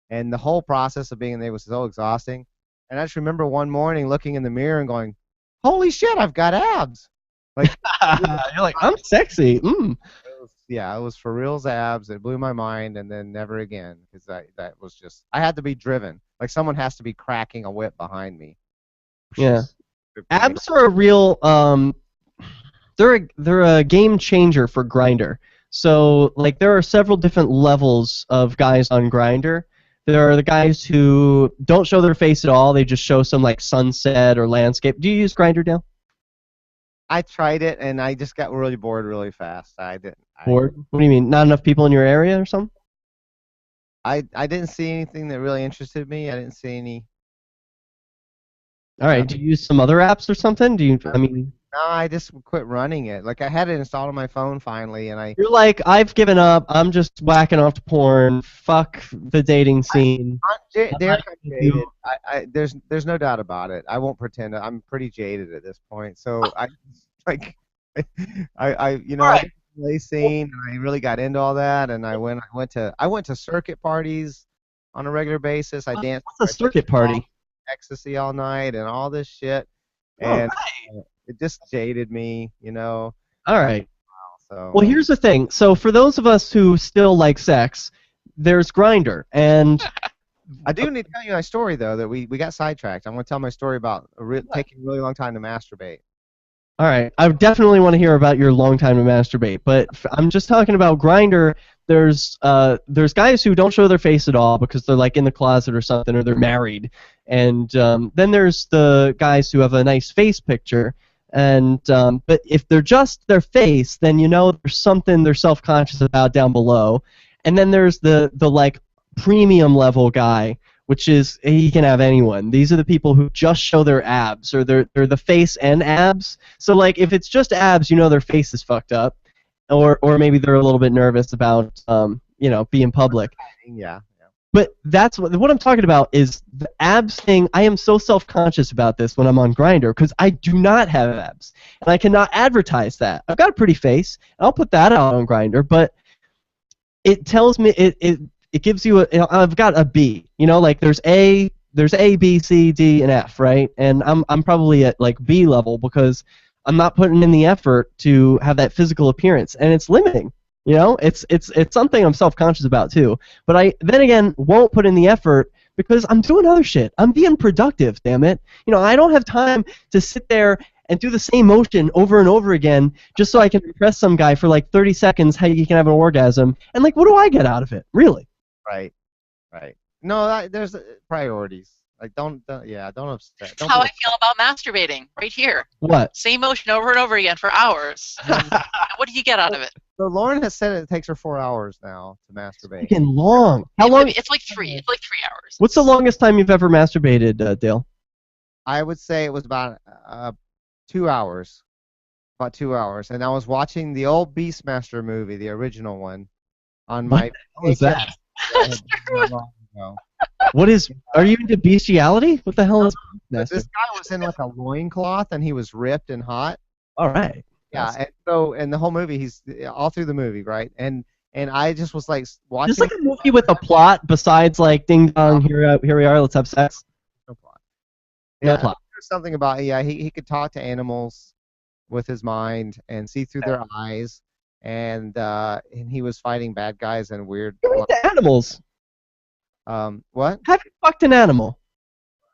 and the whole process of being in the Navy was so exhausting. And I just remember one morning looking in the mirror and going, "Holy shit, I've got abs!" Like you're like, "I'm sexy." It was for reals abs. It blew my mind, and then never again, because that was just, I had to be driven. Like someone has to be cracking a whip behind me. Yeah, abs are a real they're a game changer for Grindr. So like there are several different levels of guys on Grindr. There are the guys who don't show their face at all. They just show some like sunset or landscape. Do you use Grindr, Dale? I tried it, and I just got really bored really fast. I didn't. Bored? What do you mean? Not enough people in your area or something? I didn't see anything that really interested me. I didn't see any. All right. Do you use some other apps or something? No, I just quit running it. Like I had it installed on my phone finally, and You're like, I've given up. I'm just whacking off to porn. Fuck the dating scene. I'm jaded. There's no doubt about it. I won't pretend. I'm pretty jaded at this point. So I play scene, and I really got into all that, and I went to circuit parties on a regular basis. I danced. What's a circuit party? Ecstasy all night and all this shit, and it just jaded me, you know. All right. So. Well, here's the thing. So for those of us who still like sex, there's Grindr, and I do need to tell you my story though. That we got sidetracked. I want to tell my story about taking a really long time to masturbate. All right, I definitely want to hear about your long time to masturbate, but I'm just talking about Grindr. There's guys who don't show their face at all because they're like in the closet or something, or they're married, and then there's the guys who have a nice face picture, and but if they're just their face, then you know there's something they're self-conscious about down below, and then there's the like premium level guy, which is he can have anyone. These are the people who just show their abs, or they're the face and abs. So like if it's just abs, you know their face is fucked up, or maybe they're a little bit nervous about being public. Yeah. But that's what I'm talking about is the abs thing. I am so self-conscious about this when I'm on Grindr because I do not have abs, and I cannot advertise that. I've got a pretty face, and I'll put that out on Grindr, but it tells me it gives you I've got a B. You know, like there's A, B, C, D, and F, right? And I'm probably at like B level because I'm not putting in the effort to have that physical appearance, and it's limiting. You know, it's something I'm self-conscious about too. But I then again won't put in the effort because I'm doing other shit. I'm being productive, damn it. You know, I don't have time to sit there and do the same motion over and over again just so I can impress some guy for like 30 seconds how you can have an orgasm. And like, what do I get out of it, really? Right. No, there's priorities. Like don't upset. Don't How be I feel about masturbating, right here. What? Same motion over and over again for hours. What do you get out of it? So Lauren has said it takes her 4 hours now to masturbate. Freaking long. How long? It's like 3. It's like 3 hours. What's the longest time you've ever masturbated, Dale? I would say it was about 2 hours. About 2 hours. And I was watching the old Beastmaster movie, the original one, on my. What is that? Long ago. What is? Are you into bestiality? What the hell is This Beastmaster? guy was in like a loincloth and he was ripped and hot. All right. Yeah, and so in the whole movie, he's all through the movie, right? And I just was like watching. Just like a movie with a plot besides like ding dong, here we are, let's have sex. No plot. No Yeah, plot. there's something about he could talk to animals with his mind and see through their eyes, and he was fighting bad guys and weird. You're into animals. What? Have you fucked an animal?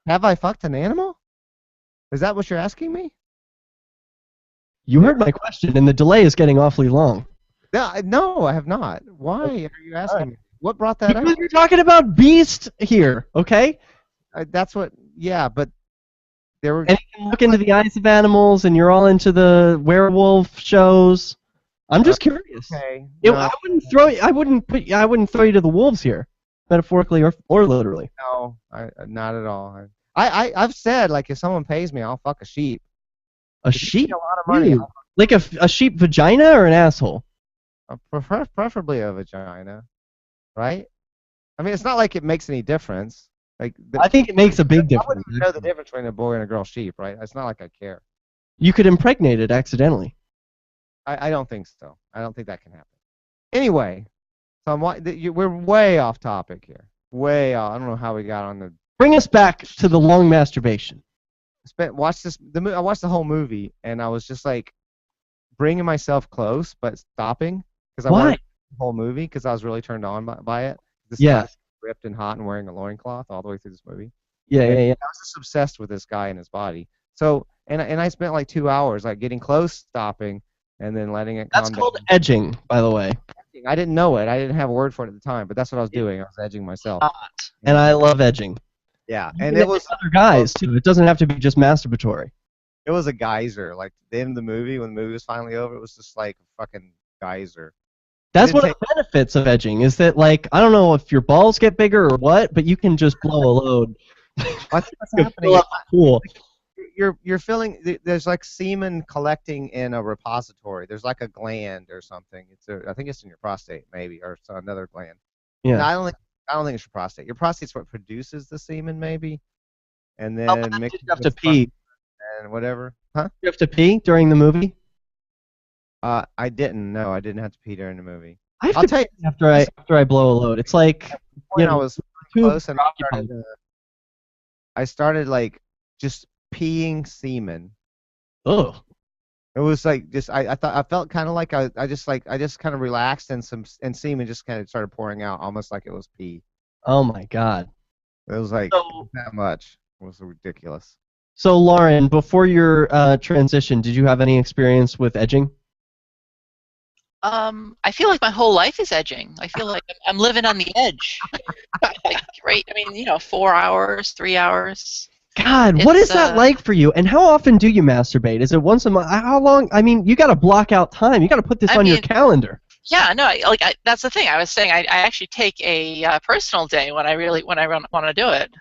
Have I fucked an animal? Is that what you're asking me? You heard my question, and the delay is getting awfully long. No, I have not. Why are you asking me? What brought that Because up? you're talking about Beast here, okay? That's what. Yeah, but there were. And you can look into the eyes of animals, and you're all into the werewolf shows. I'm just curious. Okay. I wouldn't throw you to the wolves here, metaphorically or literally. No, not at all. I've said like if someone pays me, I'll fuck a sheep. A sheep? A lot of money. Ooh. Like a sheep vagina or an asshole? Preferably a vagina, right? I mean, it's not like it makes any difference. Like I think it makes a big I difference. wouldn't even know the difference between a boy and a girl sheep, right? It's not like I care. You could impregnate it accidentally. I don't think so. I don't think that can happen. Anyway, so we're way off topic here. Way off. I don't know how we got on the. Bring us back to the long masturbation. I watched the whole movie, and I was just like bringing myself close, but stopping because I wanted the whole movie because I was really turned on by it. This guy's ripped and hot and wearing a loincloth all the way through this movie. Yeah. I was just obsessed with this guy and his body. So, and I spent like 2 hours like getting close, stopping, and then letting it calm down. That's called edging, by the way. I didn't know it. I didn't have a word for it at the time, but that's what I was doing. I was edging myself. And I love edging. Yeah, and it was other guys too. It doesn't have to be just masturbatory. It was a geyser. Like the end of the movie, when the movie was finally over, it was just like a fucking geyser. That's one of the benefits of edging, is that like I don't know if your balls get bigger or what, but you can just blow a load. What's happening? Cool. You're feeling there's like semen collecting in a repository. There's like a gland or something. I think it's in your prostate maybe, or another gland. Yeah. And I don't think it's your prostate. Your prostate's what produces the semen maybe, and then you have to pee and whatever. Huh? You have to pee during the movie? I didn't. No, I didn't have to pee during the movie. I'll tell you after I blow a load. It's like when I was close and I started like just peeing semen. Oh. It was like just I felt kind of like I just kind of relaxed and semen just kind of started pouring out almost like it was pee. Oh my God. It was like that much. It was ridiculous. So Lauren, before your transition, did you have any experience with edging? I feel like my whole life is edging. I feel like I'm living on the edge. Like, right? I mean, 4 hours, 3 hours. God, what is that like for you? And how often do you masturbate? Is it once a month? How long? I mean, you got to block out time. You got to put this on your calendar. Yeah, no, that's the thing. I was saying I actually take a personal day when I want to do it.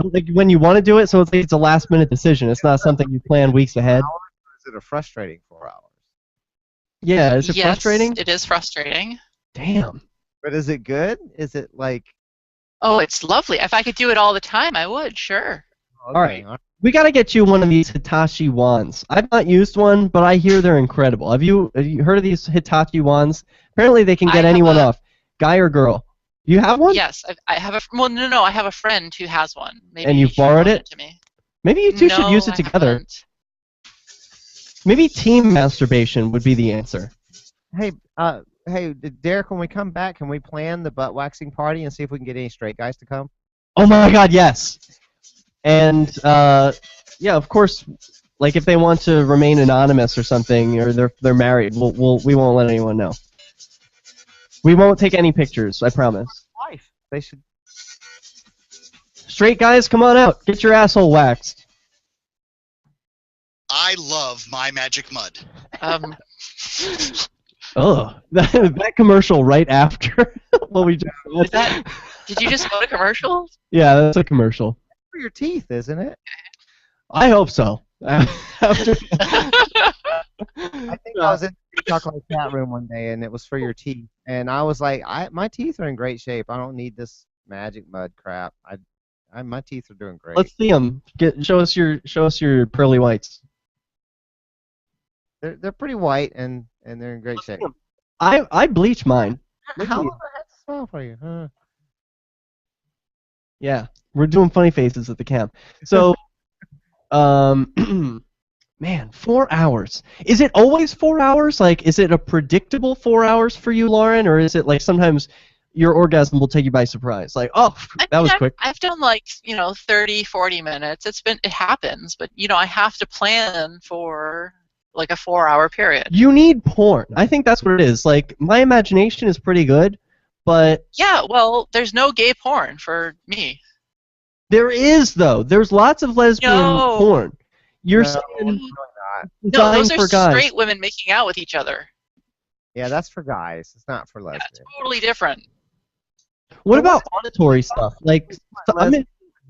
Like when you want to do it, so it's a last minute decision. It's not something you plan weeks ahead. Is it a frustrating 4 hours? Yeah, is it frustrating? It is frustrating. Damn. But is it good? Is it like? Oh, it's lovely. If I could do it all the time, I would, sure. Okay. All right. We got to get you one of these Hitachi wands. I've not used one, but I hear they're incredible. Have you heard of these Hitachi wands? Apparently they can get anyone off, guy or girl. You have one? Yes, I have no. I have a friend who has one. Maybe and you've borrowed it? To me. Maybe you two should use it together. Maybe team masturbation would be the answer. Hey, Derrick, when we come back, can we plan the butt waxing party and see if we can get any straight guys to come? Oh my God, yes. And yeah, of course, like if they want to remain anonymous or something, or they're married, we won't let anyone know. We won't take any pictures, I promise. Wife, they should. Straight guys, come on out. Get your asshole waxed. I love My Magic Mud. Oh, that commercial right after what we just said. Did you just go to commercial? Yeah, that's a commercial. For your teeth, isn't it? I hope so. I think I was in the chocolate chat room one day, and it was for your teeth, and I was like, my teeth are in great shape. I don't need this magic mud crap. My teeth are doing great. Let's see them. Show us your pearly whites. They're pretty white, and they're in great shape. I bleach mine. How the heck smell for you? Huh? Yeah, we're doing funny faces at the camp. So, man, 4 hours. Is it always 4 hours? Like, is it a predictable 4 hours for you, Lauren, or is it like sometimes your orgasm will take you by surprise? Like, oh, that was quick. I've done 30, 40 minutes. It happens, but I have to plan for like a 4 hour period. You need porn. I think that's what it is. Like, my imagination is pretty good, but yeah, well, there's no gay porn for me. There is, though. There's lots of lesbian porn. You're saying no, those are for guys. Straight women making out with each other. Yeah, that's for guys. It's not for lesbians. Yeah, it's totally different. What about auditory stuff? Like,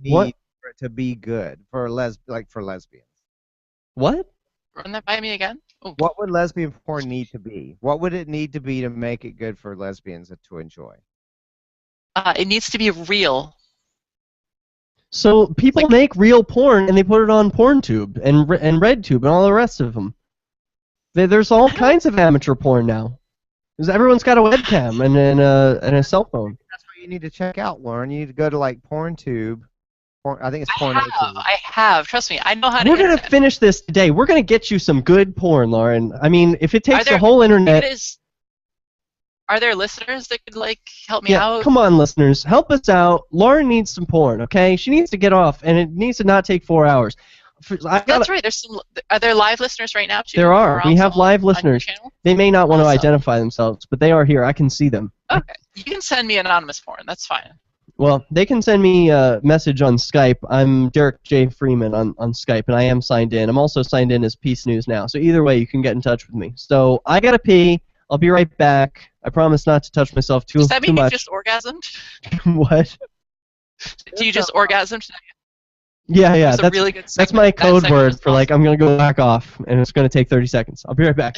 need for it to be good for lesbians. What? Run that by me again. Oh. What would lesbian porn need to be? What would it need to be to make it good for lesbians to enjoy? It needs to be real. So people make real porn and they put it on PornTube and RedTube and all the rest of them. There's all kinds of amateur porn now. Because everyone's got a webcam and a cell phone. That's what you need to check out, Lauren. You need to go to PornTube. I think it's PornTube. I have. Trust me, I know how to. We're gonna finish this today. We're gonna get you some good porn, Lauren. I mean, if it takes the whole internet. Are there listeners that could help me out? Come on, listeners, help us out. Lauren needs some porn, okay? She needs to get off, and it needs to not take 4 hours. That's right. Are there live listeners right now too? There are. We have live listeners. They may not want to identify themselves, but they are here. I can see them. Okay. You can send me anonymous porn. That's fine. Well, they can send me a message on Skype. I'm Derrick J. Freeman on Skype, and I am signed in. I'm also signed in as Peace News now. So either way, you can get in touch with me. So I gotta pee. I'll be right back. I promise not to touch myself too much. Does that mean you just orgasmed? What? Do you just orgasmed? Yeah. That's a really good segment. That's my code word for I'm gonna go back off, and it's gonna take 30 seconds. I'll be right back.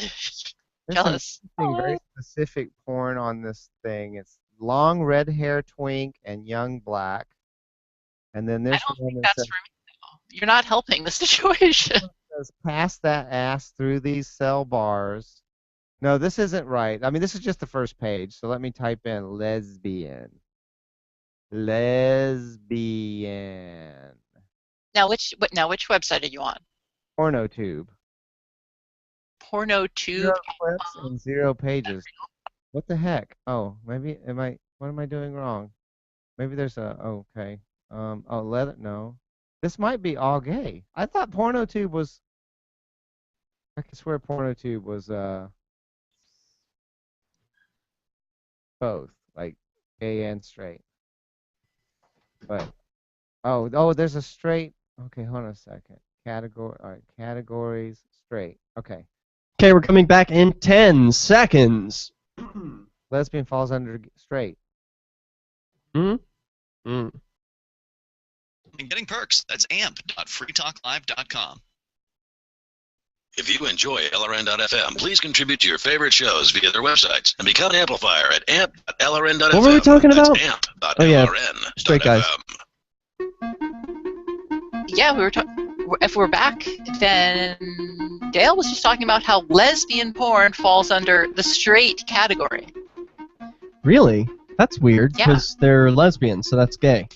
Jealous. Very specific porn on this thing. It's long red hair twink and young black. And then this I don't think that's for me, though. You're not helping the situation. Says, pass that ass through these cell bars. No, this isn't right. I mean, this is just the first page. So let me type in lesbian. Lesbian. Now which website are you on? PornoTube. PornoTube. 0 clips and 0 pages. What the heck? Oh, maybe what am I doing wrong? Maybe there's okay. Leather. No, this might be all gay. I thought PornoTube was. I can swear PornoTube was both, like gay and straight. But there's a straight. Okay, hold on a second. All right, categories straight. Okay. Okay, we're coming back in 10 seconds. Lesbian falls under straight. And getting perks. That's amp.freetalklive.com. If you enjoy LRN.FM, please contribute to your favorite shows via their websites and become an amplifier at amp.lrn.fm. What were we talking about? That's amp.lrn.fm. Oh yeah, straight guys. Yeah, we were if we're back, then Dale was just talking about how lesbian porn falls under the straight category. Really? That's weird, because they're lesbians, so that's gay.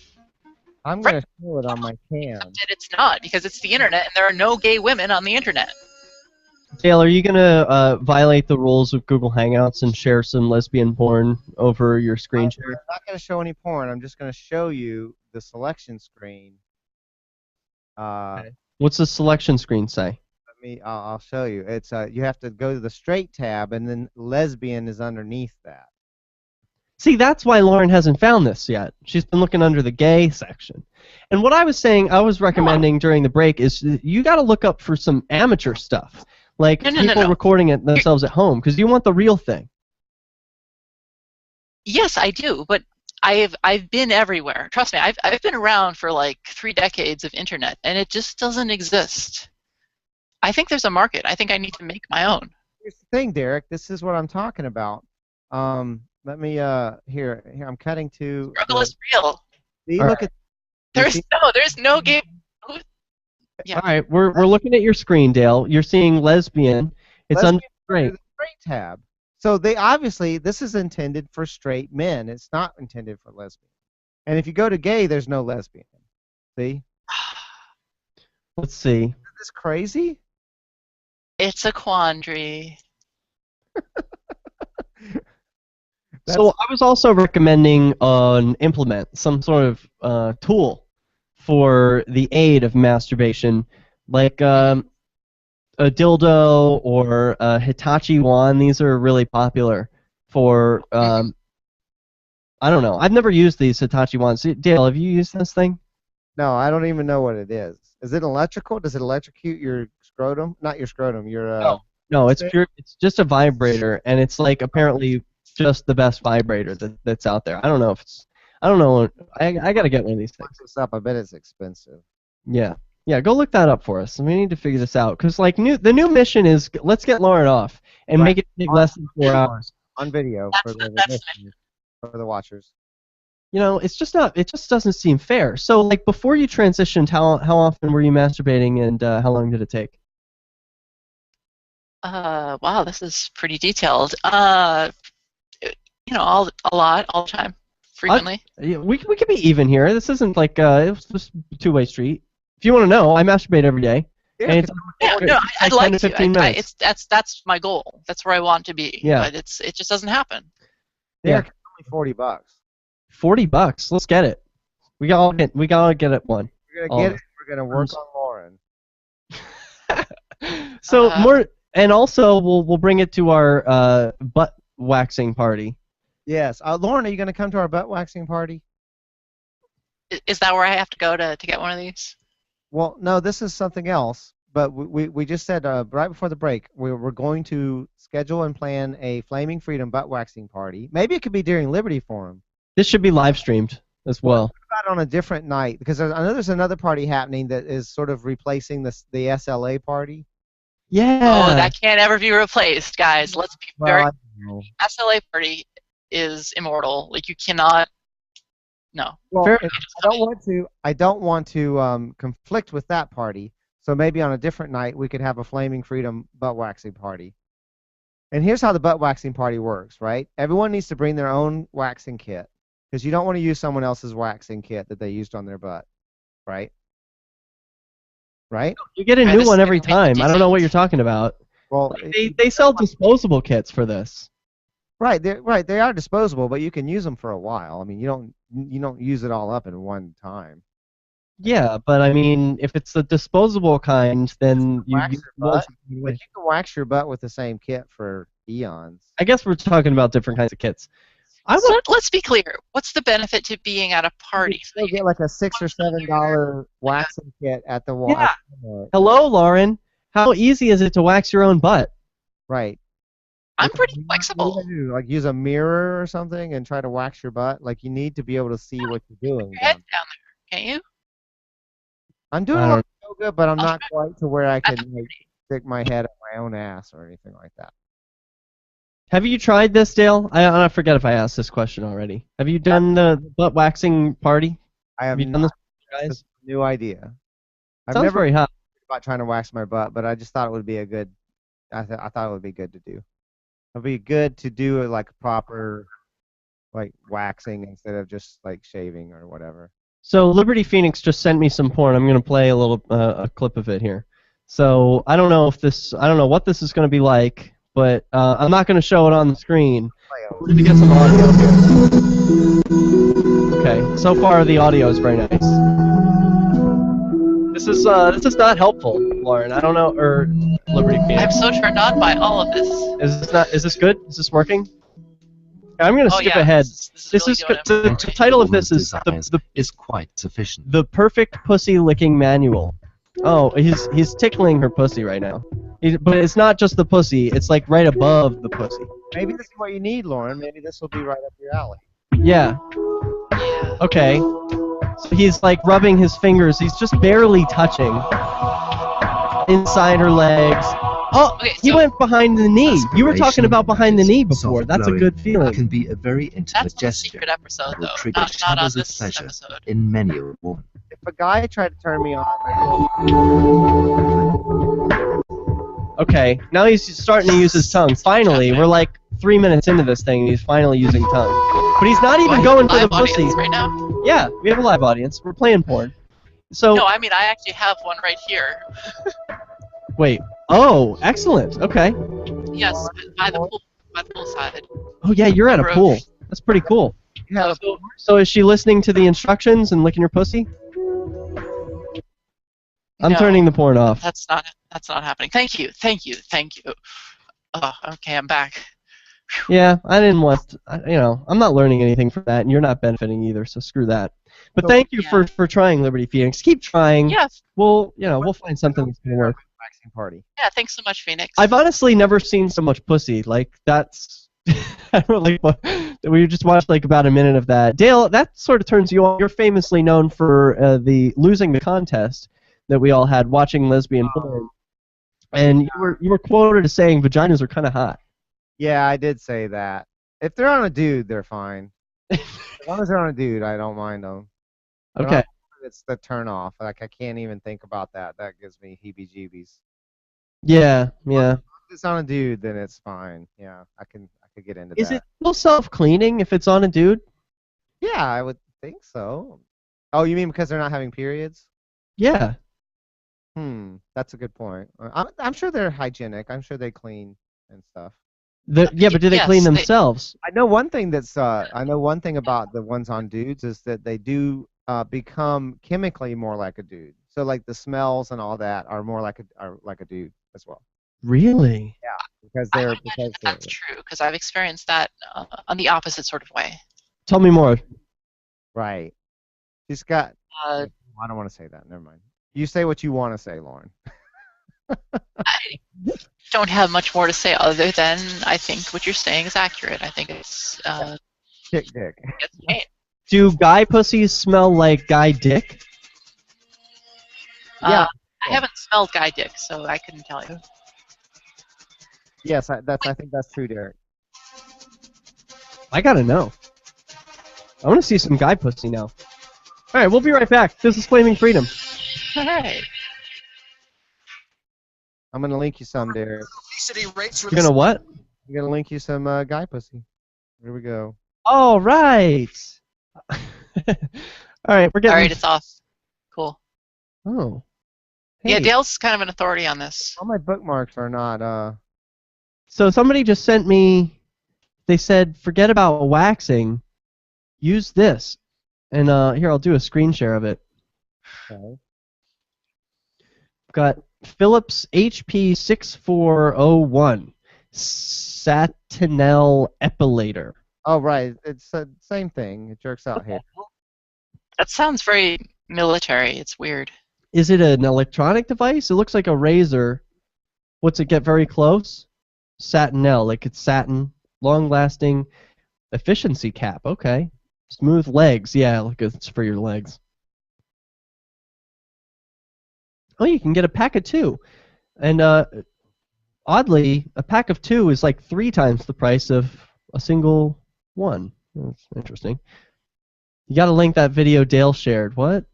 I'm going to show it on my cam. It's not, because it's the internet, and there are no gay women on the internet. Dale, are you going to violate the rules of Google Hangouts and share some lesbian porn over your screen share? I'm not going to show any porn. I'm just going to show you the selection screen. Okay. What's the selection screen say? I'll show you. It's you have to go to the straight tab, and then lesbian is underneath that. See, that's why Lauren hasn't found this yet. She's been looking under the gay section. And what I was saying, I was recommending during the break is you got to look up for some amateur stuff, like people recording it themselves at home, because you want the real thing. Yes, I do, but I've been everywhere. Trust me, I've been around for like 3 decades of internet, and it just doesn't exist. I think there's a market. I think I need to make my own. Here's the thing, Derek. This is what I'm talking about. Let me here. I'm cutting to. Struggle is real. See, look at. There's no game. Yeah. All right, we're looking at your screen, Dale. You're seeing lesbian. It's under straight. Straight tab. So they obviously this is intended for straight men. It's not intended for lesbian. And if you go to gay, there's no lesbian. See? Let's see. Isn't this crazy? It's a quandary. So I was also recommending an implement, some sort of tool for the aid of masturbation, like a dildo or a Hitachi wand. These are really popular for, I don't know. I've never used these Hitachi wands. Dale, have you used this thing? No, I don't even know what it is. Is it electrical? Does it electrocute your scrotum? Not your scrotum, your... No, it's pure. It's just a vibrator, and it's like apparently just the best vibrator that's out there. I don't know if it's... I don't know. I got to get one of these things. Look this up. I bet it's expensive. Yeah. Yeah, go look that up for us. We need to figure this out. Because like the new mission is let's get Lauren off and make it take less than 4 hours. On video for the watchers. You know, it's just not. It just doesn't seem fair. So, like, before you transitioned, how often were you masturbating, and how long did it take? Wow, this is pretty detailed. You know, a lot, all the time, frequently. We could be even here. This isn't like it's just a two-way street. If you want to know, I masturbate every day. Yeah, and I'd like 10 to 15 minutes. That's my goal. That's where I want to be. Yeah. But it just doesn't happen. Yeah, it's only $40. $40. Let's get it. We gotta get it one. We're gonna get it. We're gonna work on Lauren. So more, and also we'll bring it to our butt waxing party. Yes, Lauren, are you gonna come to our butt waxing party? Is that where I have to go to get one of these? Well, no, this is something else. But we just said right before the break we're going to schedule and plan a Flaming Freedom butt waxing party. Maybe it could be during Liberty Forum. This should be live streamed as well. What about on a different night? Because I know there's another party happening that is sort of replacing the SLA party. Yeah. Oh, that can't ever be replaced, guys. Let's be very. SLA party is immortal. Like you cannot. No. Well, I don't want to conflict with that party. So maybe on a different night we could have a Flaming Freedom butt waxing party. And here's how the butt waxing party works, right? Everyone needs to bring their own waxing kit because you don't want to use someone else's waxing kit that they used on their butt, right? Right? You get a new one every time. I don't know what you're talking about. Well, they sell disposable kits for this. Right, they are disposable, but you can use them for a while. I mean, you don't use it all up in one time. Yeah, but I mean, if it's the disposable kind, then you use but you can wax your butt with the same kit for eons. I guess we're talking about different kinds of kits. So let's be clear. What's the benefit to being at a party? You still get like a $6 or $7 waxing kit at the wall. Yeah. Hello, Lauren. How easy is it to wax your own butt? Right. I'm pretty flexible. What do you do? Like use a mirror or something and try to wax your butt? Like you need to be able to see what you're doing. Your head down there, can't you? I'm doing a lot of yoga, but I'm not quite to where I can stick my head up my own ass or anything like that. Have you tried this, Dale? I forget if I asked this question already. Have you done the butt waxing party? Have you done this, guys? It's a new idea. I've Sounds never very hot. about trying to wax my butt, but I just thought it would be a good. I thought it would be good to do. It'd be good to do like proper, like waxing instead of just like shaving or whatever. So Liberty Phoenix just sent me some porn. I'm gonna play a little a clip of it here. So I don't know what this is gonna be like, but I'm not gonna show it on the screen. We're gonna get some audio here. Okay. So far the audio is very nice. This is not helpful, Lauren. I don't know, or Liberty Phoenix. I'm so turned on by all of this. Is this good? Is this working? I'm going to Oh, skip yeah. ahead. This is really doing The title of this is is quite sufficient. the perfect pussy licking manual. Oh, he's tickling her pussy right now. But it's not just the pussy. It's like right above the pussy. Maybe this is what you need, Lauren. Maybe this will be right up your alley. Yeah. Yeah. Okay. So he's like rubbing his fingers. He's just barely touching inside her legs. Oh, Okay, he so- went behind the knee. You were talking about behind the knee before. Soft That's a blowing good feeling. can be a very intimate That's the gesture. secret episode, that will though. trigger Not on shudders of this pleasure episode. in many a woman. If a guy tried to turn me on, Okay, now he's starting to use his tongue. Finally, we're like 3 minutes into this thing, and he's finally using tongue. But he's not even going for the Live pussy. audience right now? Yeah, we have a live audience. We're playing porn. So No, I mean I actually have one right here. wait. Oh, excellent. Okay. Yes, by the pool side. Oh yeah, you're at a Gross. pool. That's pretty cool. yeah, So is she listening to the instructions and licking your pussy? I'm No. turning the porn off. That's not happening. Thank you. Oh, okay, I'm back. Yeah, I didn't want. I'm not learning anything from that, and you're not benefiting either. So screw that. But So- thank you Yeah. for trying, Liberty Phoenix. Keep trying. Yes. We'll find something that's gonna work. waxing party. Yeah, thanks so much, Phoenix. I've honestly never seen so much pussy. Like that's. I don't like what we just watched like about a minute of that. Dale, that sort of turns you on. You're famously known for the losing the contest that we all had watching lesbian porn, and you were quoted as saying vaginas are kind of hot. Yeah, I did say that. If they're on a dude, they're fine. As long as they're on a dude, I don't mind them. Okay. It's the turn off. Like I can't even think about that. That gives me heebie-jeebies. Yeah. If it's on a dude, then it's fine. Yeah, I could get into Is that. it still self-cleaning if it's on a dude? Yeah, I would think so. Oh, you mean because they're not having periods? Yeah. That's a good point. I'm sure they're hygienic. I'm sure they clean and stuff. But do they Yes, clean they- themselves? I know one thing about the ones on dudes is that they do become chemically more like a dude. So like the smells and all that are more like a dude as well. Really? Because I they're would imagine that's true because I've experienced that on the opposite sort of way. Tell me more. right. She's got. Uh, I don't want to say that. Never mind. You say what you want to say, Lauren. I don't have much more to say other than I think what you're saying is accurate. I think it's Dick. it's great. Do guy pussies smell like guy dick? Yeah. I haven't smelled guy dick, so I couldn't tell you. Yes, I think that's true, Derek. I gotta know. I want to see some guy pussy now. All right, we'll be right back. This is Flaming Freedom. All right. I'm gonna link you some, Derek. Obesity rates You're gonna what? I'm gonna link you some guy pussy. Here we go. All right. All right, we're getting. All right, it's off. Cool. Oh. Yeah, Hey. Dale's kind of an authority on this. All my bookmarks are not. So somebody just sent me. They said, forget about waxing. Use this. And here, I'll do a screen share of it. Okay. Got Philips HP 6401 Satinel Epilator. Oh right, it's the same thing. It jerks out here. That sounds very military. It's weird. Is it an electronic device? It looks like a razor. What's it get very close? Satinel, like it's satin, long-lasting efficiency cap. Okay. Smooth legs. Yeah, like it's for your legs. Oh, you can get a pack of 2. And oddly, a pack of 2 is like 3 times the price of a single one. That's interesting. You gotta link that video Dale shared. What?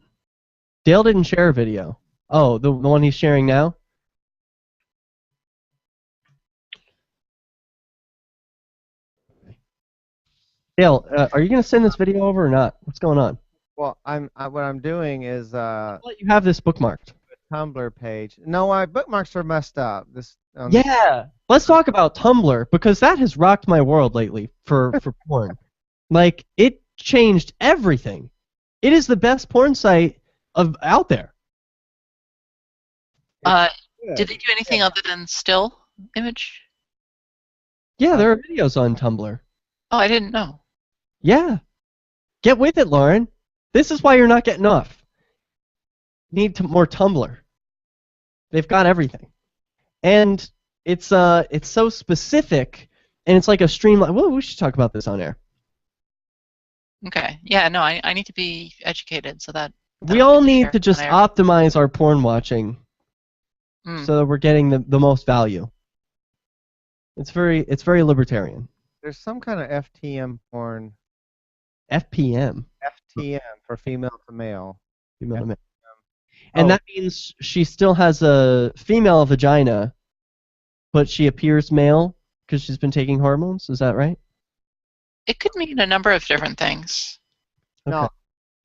Dale didn't share a video. Oh, the one he's sharing now? Dale, are you gonna send this video over or not? What's going on? Well, what I'm doing is I'll let you have this bookmarked. Tumblr page. No, my bookmarks are messed up. Yeah. Let's talk about Tumblr because that has rocked my world lately for porn. Like it changed everything. It is the best porn site out there. Did they do anything other than still image? Yeah, there are videos on Tumblr. Oh, I didn't know. Yeah. Get with it, Lauren. This is why you're not getting off. You need more Tumblr. They've got everything. And it's so specific, and it's like a streamline. Well, we should talk about this on air. Okay. Yeah, no, I need to be educated so that We all need to just optimize our porn watching so that we're getting the most value. It's very libertarian. There's some kind of FTM porn. FPM. FTM for female to male. Female to male. And that means she still has a female vagina, but she appears male because she's been taking hormones. Is that right? It could mean a number of different things. Okay. No.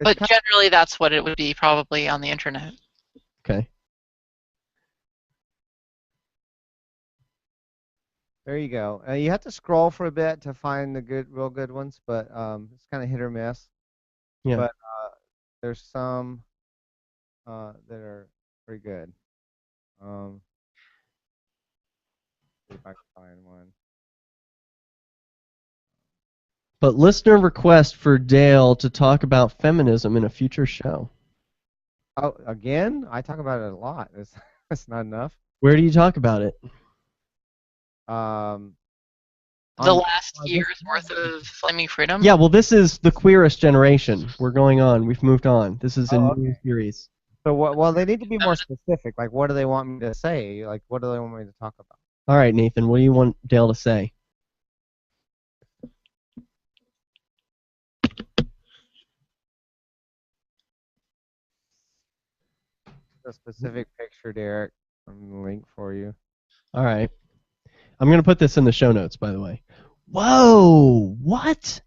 But generally, that's what it would be probably on the internet. Okay. There you go. You have to scroll for a bit to find the real good ones, but it's kind of hit or miss. Yeah. But there's some that are pretty good. See if I can find one. But listener request for Dale to talk about feminism in a future show. Oh, again? I talk about it a lot. That's not enough. Where do you talk about it? The last year's worth of Flaming Freedom? Yeah, well, this is the Queerest generation. We're going on. We've moved on. This is a new series. So, well, they need to be more specific. Like, what do they want me to say? Like, what do they want me to talk about? All right, Nathan, what do you want Dale to say? A specific picture, Derek. I'm going to link for you. All right. I'm going to put this in the show notes, by the way. Whoa! What?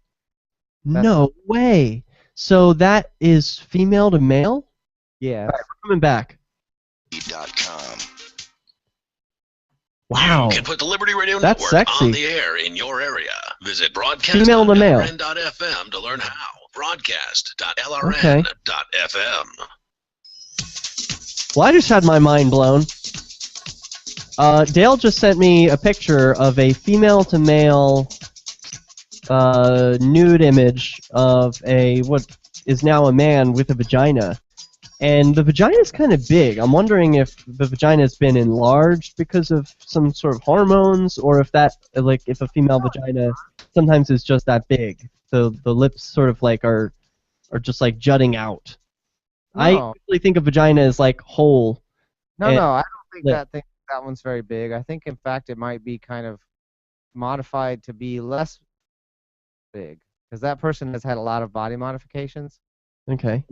No way. So that is female to male? Yeah. All right, we're coming back. .com. Wow. You can put the Liberty Radio That's Network sexy. on the air in your area. Visit Female to male. broadcast.lrn.fm to learn how. Broadcast.lrn.fm. Well, I just had my mind blown. Dale just sent me a picture of a female to male nude image of what is now a man with a vagina. And the vagina is kind of big. I'm wondering if the vagina has been enlarged because of some sort of hormones, or if if a female vagina sometimes is just that big. So the lips sort of like are just like jutting out. No. I usually think of vagina as like whole. No, I don't think that one's very big. I think, in fact, it might be kind of modified to be less big, because that person has had a lot of body modifications. Okay.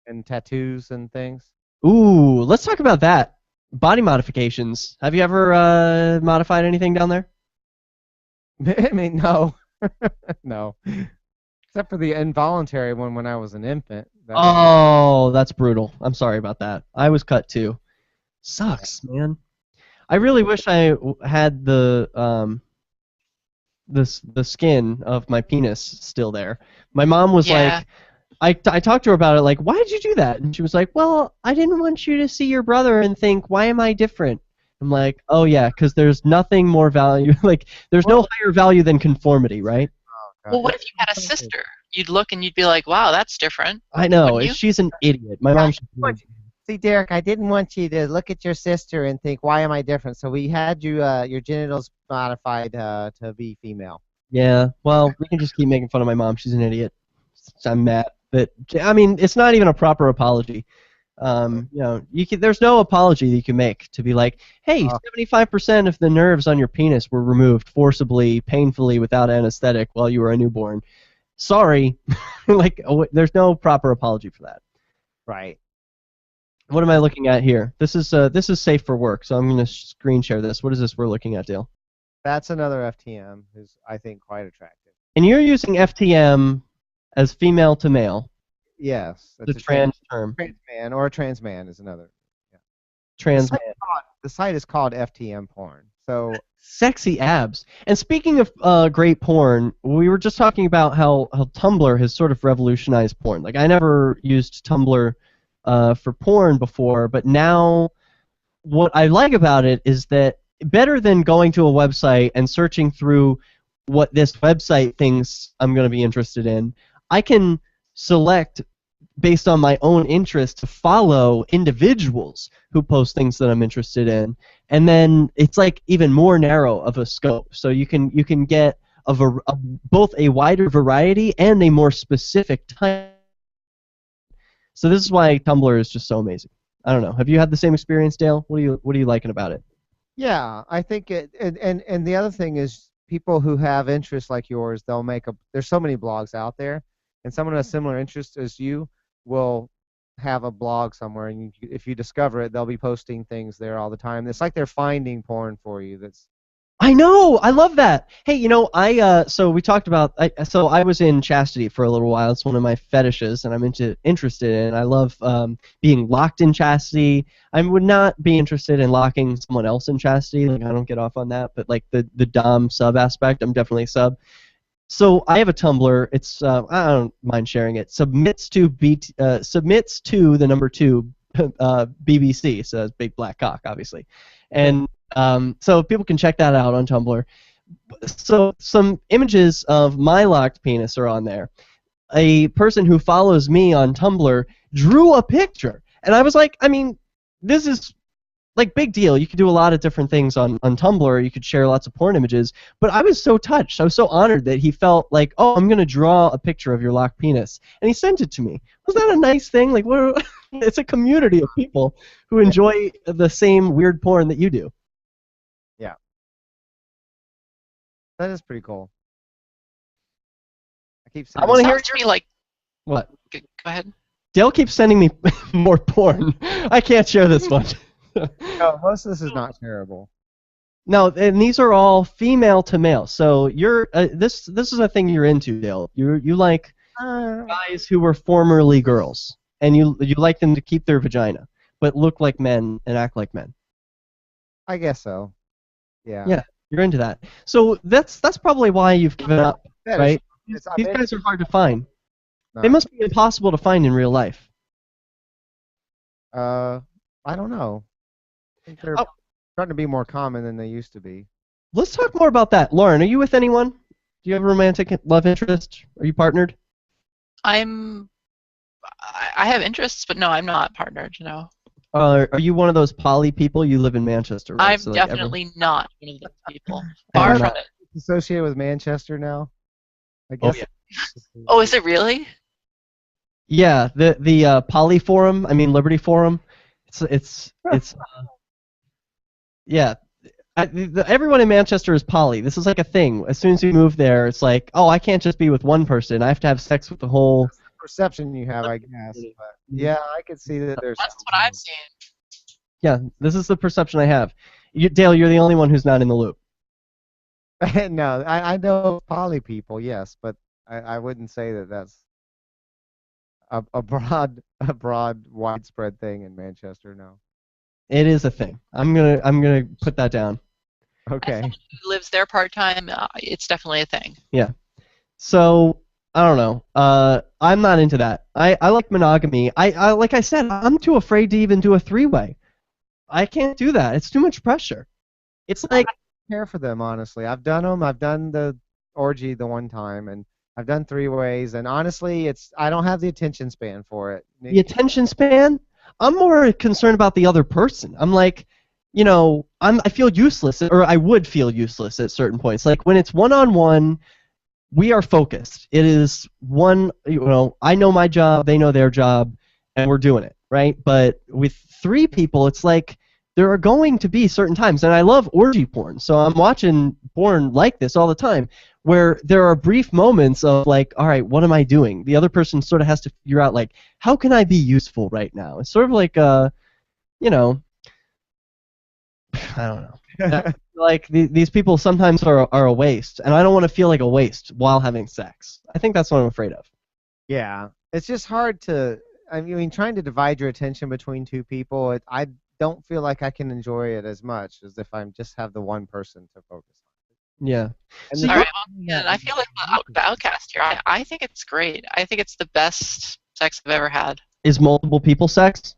And tattoos and things. Ooh, let's talk about that. Body modifications. Have you ever modified anything down there? I mean, no. No. Except for the involuntary one when I was an infant. That's brutal. I'm sorry about that. I was cut too. Sucks, man. I really wish I had the skin of my penis still there. My mom was like, I talked to her about it, like, why did you do that? And she was like, well, I didn't want you to see your brother and think, why am I different? I'm like, oh yeah, because there's nothing more value, like, there's no higher value than conformity, right? Well, what if you had a sister? You'd look and you'd be like, wow, that's different. I know, she's an idiot. My mom. See, Derek, I didn't want you to look at your sister and think, why am I different? So we had you your genitals modified to be female. Yeah, well, we can just keep making fun of my mom. She's an idiot. I'm mad. But I mean, it's not even a proper apology. There's no apology that you can make to be like, hey, 75% of the nerves on your penis were removed forcibly, painfully, without anesthetic while you were a newborn. Sorry. There's no proper apology for that. Right. What am I looking at here? This is safe for work, so I'm going to screen share this. What is this we're looking at, Dale? That's another FTM who's, I think, quite attractive. And you're using FTM as female to male. Yes. The trans term. Trans man, or a trans man is another. Yeah. Trans man. The site is called FTM porn. So sexy abs. And speaking of great porn, we were just talking about how Tumblr has sort of revolutionized porn. Like, I never used Tumblr for porn before, but now what I like about it is that better than going to a website and searching through what this website thinks I'm going to be interested in, I can select based on my own interest to follow individuals who post things that I'm interested in, and then it's like even more narrow of a scope. So you can get both a wider variety and a more specific type. So this is why Tumblr is just so amazing. I don't know. Have you had the same experience, Dale? What are you liking about it? Yeah, I think and the other thing is people who have interests like yours, they'll make there's so many blogs out there, and someone who has similar interests as you will have a blog somewhere, and if you discover it, they'll be posting things there all the time. It's like they're finding porn for you. I know. I love that. Hey, so we talked about. So I was in chastity for a little while. It's one of my fetishes, and I'm interested in. I love being locked in chastity. I would not be interested in locking someone else in chastity. Like I don't get off on that. But like the dom sub aspect, I'm definitely a sub. So I have a Tumblr. It's I don't mind sharing it. Submits to the number 2 BBC. So that's big black cock, obviously, and so people can check that out on Tumblr. So some images of my locked penis are on there. A person who follows me on Tumblr drew a picture, and I was like, I mean, this is like big deal. You could do a lot of different things on Tumblr. You could share lots of porn images. But I was so touched. I was so honored that he felt like, oh, I'm going to draw a picture of your locked penis. And he sent it to me. Was that a nice thing? Like, it's a community of people who enjoy the same weird porn that you do. Yeah. That is pretty cool. I want to hear your... like... What? Go ahead. Dale keeps sending me more porn. I can't share this one. No, most of this is not shareable. No, and these are all female to male. So you're this is a thing you're into, Dale. You like guys who were formerly girls, and you like them to keep their vagina, but look like men and act like men. I guess so. Yeah. Yeah, you're into that. So that's probably why you've given up, right? These guys are hard to find. No. They must be impossible to find in real life. I don't know. I think they're starting to be more common than they used to be. Let's talk more about that. Lauren, are you with anyone? Do you have a romantic love interest? Are you partnered? I have interests, but no, I'm not partnered, no. Are you one of those poly people? You live in Manchester, right? I'm so, definitely not one of those people. Far from it. Associated with Manchester now? I Oh, guess. yeah. Oh, is it really? Yeah, the Poly Forum, Liberty Forum. It's yeah. Everyone in Manchester is poly. This is like a thing. As soon as you move there, it's like, oh, I can't just be with one person. I have to have sex with the whole. That's the perception you have, I guess. But yeah, I could see that there's. That's what I've seen. Yeah, this is the perception I have. Dale, you're the only one who's not in the loop. No, I know poly people, yes, but I wouldn't say that that's a broad, widespread thing in Manchester. No. It is a thing. I'm gonna put that down. Okay. As someone who lives there part-time, it's definitely a thing. Yeah. So I don't know. I'm not into that. I like monogamy. I like I said, I'm too afraid to even do a 3-way. I can't do that. It's too much pressure. It's like I don't care for them, honestly. I've done them. I've done the orgy the one time, and I've done 3-ways, and honestly, I don't have the attention span for it. The attention span? I'm more concerned about the other person. I'm like, I feel useless, or I would feel useless at certain points. Like when it's one-on-one, we are focused. It is I know my job, they know their job, and we're doing it, right? But with 3 people, it's like there are going to be certain times, and I love orgy porn, so I'm watching porn like this all the time, where there are brief moments of like, all right, what am I doing? The other person sort of has to figure out, like, how can I be useful right now? It's sort of like, I don't know. Like, these people sometimes are a waste, and I don't want to feel like a waste while having sex. I think that's what I'm afraid of. Yeah. It's just hard to, trying to divide your attention between 2 people, I don't feel like I can enjoy it as much as if I just have the one person to focus on. Yeah. All right, well, I feel like the outcast here. I think it's great. I think it's the best sex I've ever had. Is multiple people sex?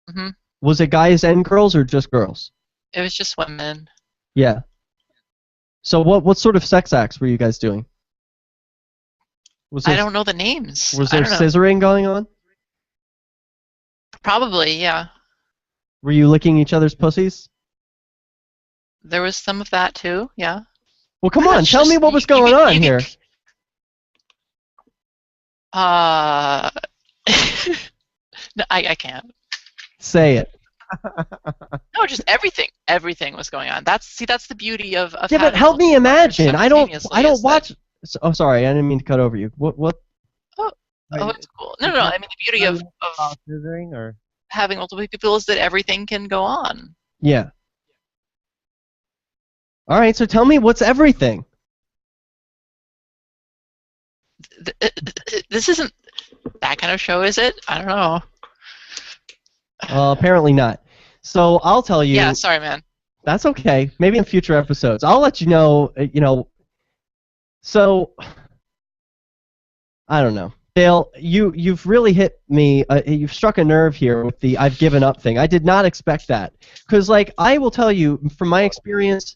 Mm-hmm. Was it guys and girls or just girls? It was just women. Yeah. So what sort of sex acts were you guys doing? I don't know the names. Was I there don't know. scissoring going on? Probably, yeah. Were you licking each other's pussies? There was some of that too, yeah. Well, come on, tell me what was going on here. No, I can't. Say it. No, just everything. Everything was going on. That's the beauty of Yeah, but help me imagine. I don't watch. Oh, sorry, I didn't mean to cut over you. What? Oh, it's cool. No. I mean, the beauty of scissoring or having multiple people is that everything can go on. Yeah. All right, so tell me what's everything. This isn't that kind of show, is it? I don't know. Apparently not. So I'll tell you. Yeah, sorry, man. That's okay. Maybe in future episodes. I'll let you know, So, I don't know. Dale, you've really hit me. You've struck a nerve here with the I've given up thing. I did not expect that. Because, I will tell you, from my experience,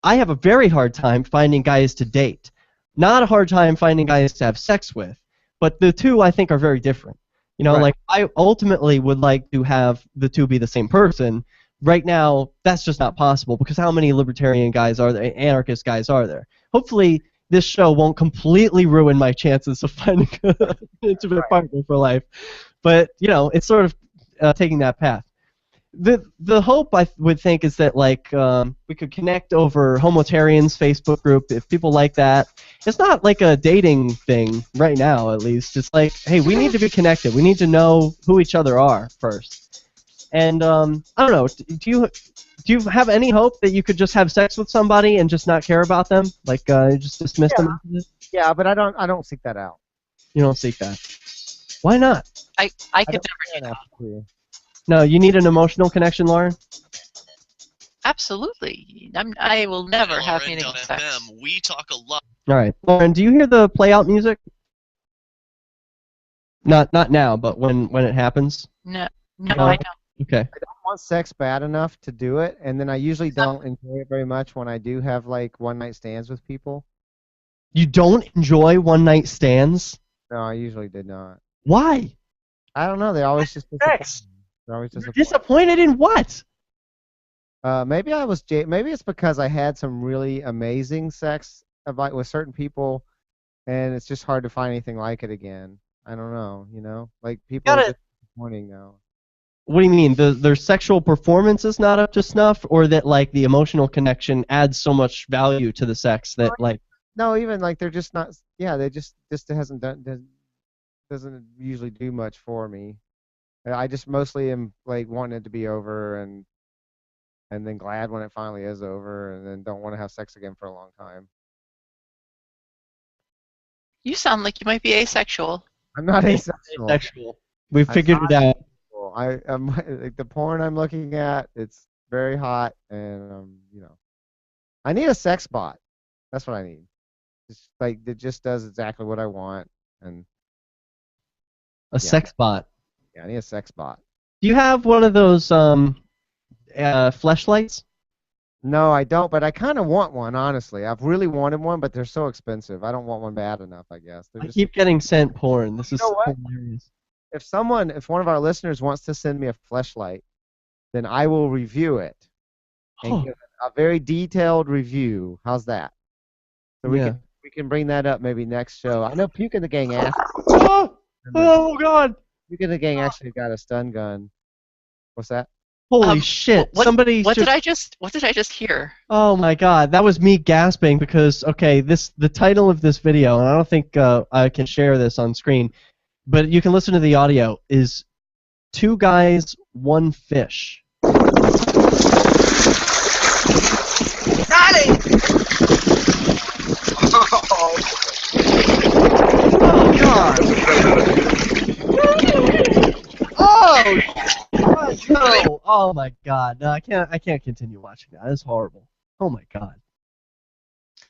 I have a very hard time finding guys to date. Not a hard time finding guys to have sex with. But the two, I think, are very different. Right. I ultimately would like to have the two be the same person. Right now, that's just not possible because how many libertarian guys are there, anarchist guys are there? Hopefully, this show won't completely ruin my chances of finding an intimate partner for life. But, it's sort of taking that path. The hope, I would think, is that, we could connect over Homotarians Facebook group if people like that. It's not like a dating thing right now, at least. It's like, hey, we need to be connected. We need to know who each other are first. And, I don't know, do you have any hope that you could just have sex with somebody and just not care about them? Just dismiss them? Yeah, but I don't seek that out. You don't seek that. Why not? I could never do that. No, you need an emotional connection, Lauren? Absolutely. I will never have meaningful sex. We talk a lot. All right. Lauren, do you hear the play-out music? Not now, but when it happens? No, I don't. Okay. I don't want sex bad enough to do it, and then I usually don't enjoy it very much when I do have, one-night stands with people. You don't enjoy one-night stands? No, I usually did not. Why? I don't know. They always just Sex. They're always Disappointed in what? Maybe maybe it's because I had some really amazing sex with certain people, and it's just hard to find anything like it again. I don't know, people are just disappointing now. What do you mean? Their sexual performance is not up to snuff, or that the emotional connection adds so much value to the sex that No, even they're just not. Yeah, they just doesn't usually do much for me. I just mostly am wanting it to be over and then glad when it finally is over, and then don't want to have sex again for a long time. You sound like you might be asexual. I'm not asexual. We figured it out. I'm the porn I'm looking at. It's very hot, and I need a sex bot. That's what I need. It's it just does exactly what I want, and a sex bot. Yeah, I need a sex bot. Do you have one of those fleshlights? No, I don't, but I kind of want one, honestly. I've really wanted one, but they're so expensive. I don't want one bad enough, I guess. I keep getting sent porn. This is hilarious. If one of our listeners wants to send me a fleshlight, then I will review it and give a very detailed review. How's that? So we can bring that up maybe next show. I know Puke and the Gang asked. Oh God! Puke and the Gang actually got a stun gun. What's that? Holy shit! What did I just hear? Oh my God! That was me gasping because the title of this video, and I don't think I can share this on screen, but you can listen to the audio. Is 2 guys, 1 fish. Got it! Oh God! Oh! No! Oh my God! No, I can't continue watching that. It's horrible. Oh my God!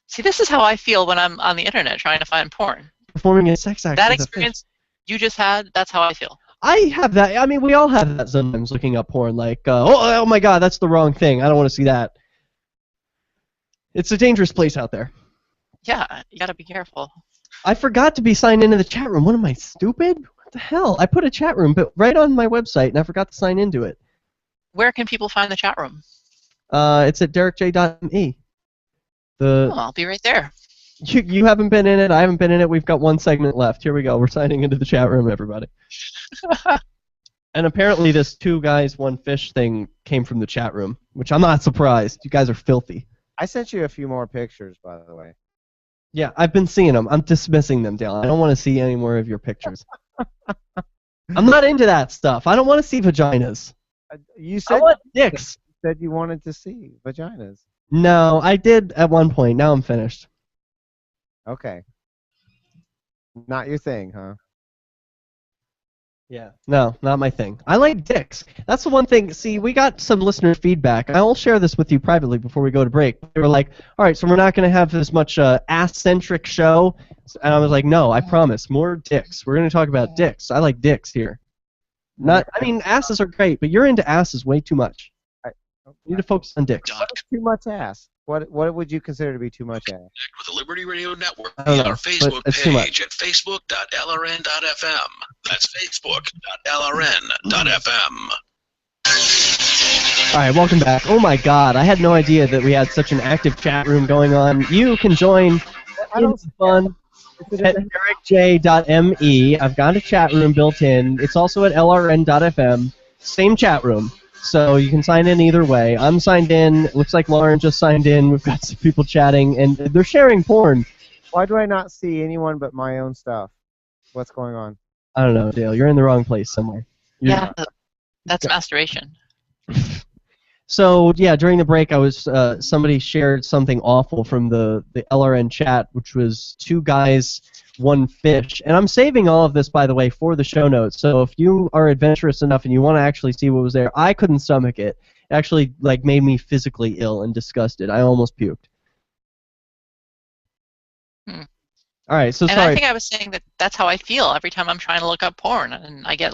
See, this is how I feel when I'm on the internet trying to find porn. Performing a sex act. That experience you just had, that's how I feel. I have that. I mean, we all have that sometimes looking up porn. Oh my God, that's the wrong thing. I don't want to see that. It's a dangerous place out there. Yeah, you gotta be careful. I forgot to be signed into the chat room. What am I, stupid? What the hell? I put a chat room but right on my website, and I forgot to sign into it. Where can people find the chat room? It's at derrickj.me. Oh, I'll be right there. You haven't been in it. I haven't been in it. We've got one segment left. Here we go. We're signing into the chat room, everybody. And apparently this 2 guys, 1 fish thing came from the chat room, which I'm not surprised. You guys are filthy. I sent you a few more pictures, by the way. Yeah, I've been seeing them. I'm dismissing them, Dale. I don't want to see any more of your pictures. I'm not into that stuff. I don't want to see vaginas. You said I want dicks. You said you wanted to see vaginas. No, I did at one point. Now I'm finished. Okay. Not your thing, huh? Yeah. No, not my thing. I like dicks. That's the one thing. See, we got some listener feedback. I'll share this with you privately before we go to break. They were like, all right, so we're not going to have as much ass-centric show. And I was like, no, I promise. More dicks. We're going to talk about dicks. I like dicks here. I mean, asses are great, but you're into asses way too much. You need to focus on dicks. What is too much ass? What would you consider to be too much ass? With the Liberty Radio Network I don't via know, our Facebook but it's too page much. at facebook.lrn.fm. That's facebook.lrn.fm. All right, welcome back. Oh my God, I had no idea that we had such an active chat room going on. You can join in the fun at derrickj.me. I've got a chat room built in. It's also at lrn.fm. Same chat room. So you can sign in either way. I'm signed in. Looks like Lauren just signed in. We've got some people chatting, and they're sharing porn. Why do I not see anyone but my own stuff? What's going on? I don't know, Dale. You're in the wrong place somewhere. Yeah, that's masturbation. So yeah, during the break, I was somebody shared something awful from the LRN chat, which was 2 guys, 1 fish, and I'm saving all of this, by the way, for the show notes. So if you are adventurous enough and you want to actually see what was there, I couldn't stomach it. It actually made me physically ill and disgusted. I almost puked. All right, so sorry. And I think I was saying that that's how I feel every time I'm trying to look up porn, and I get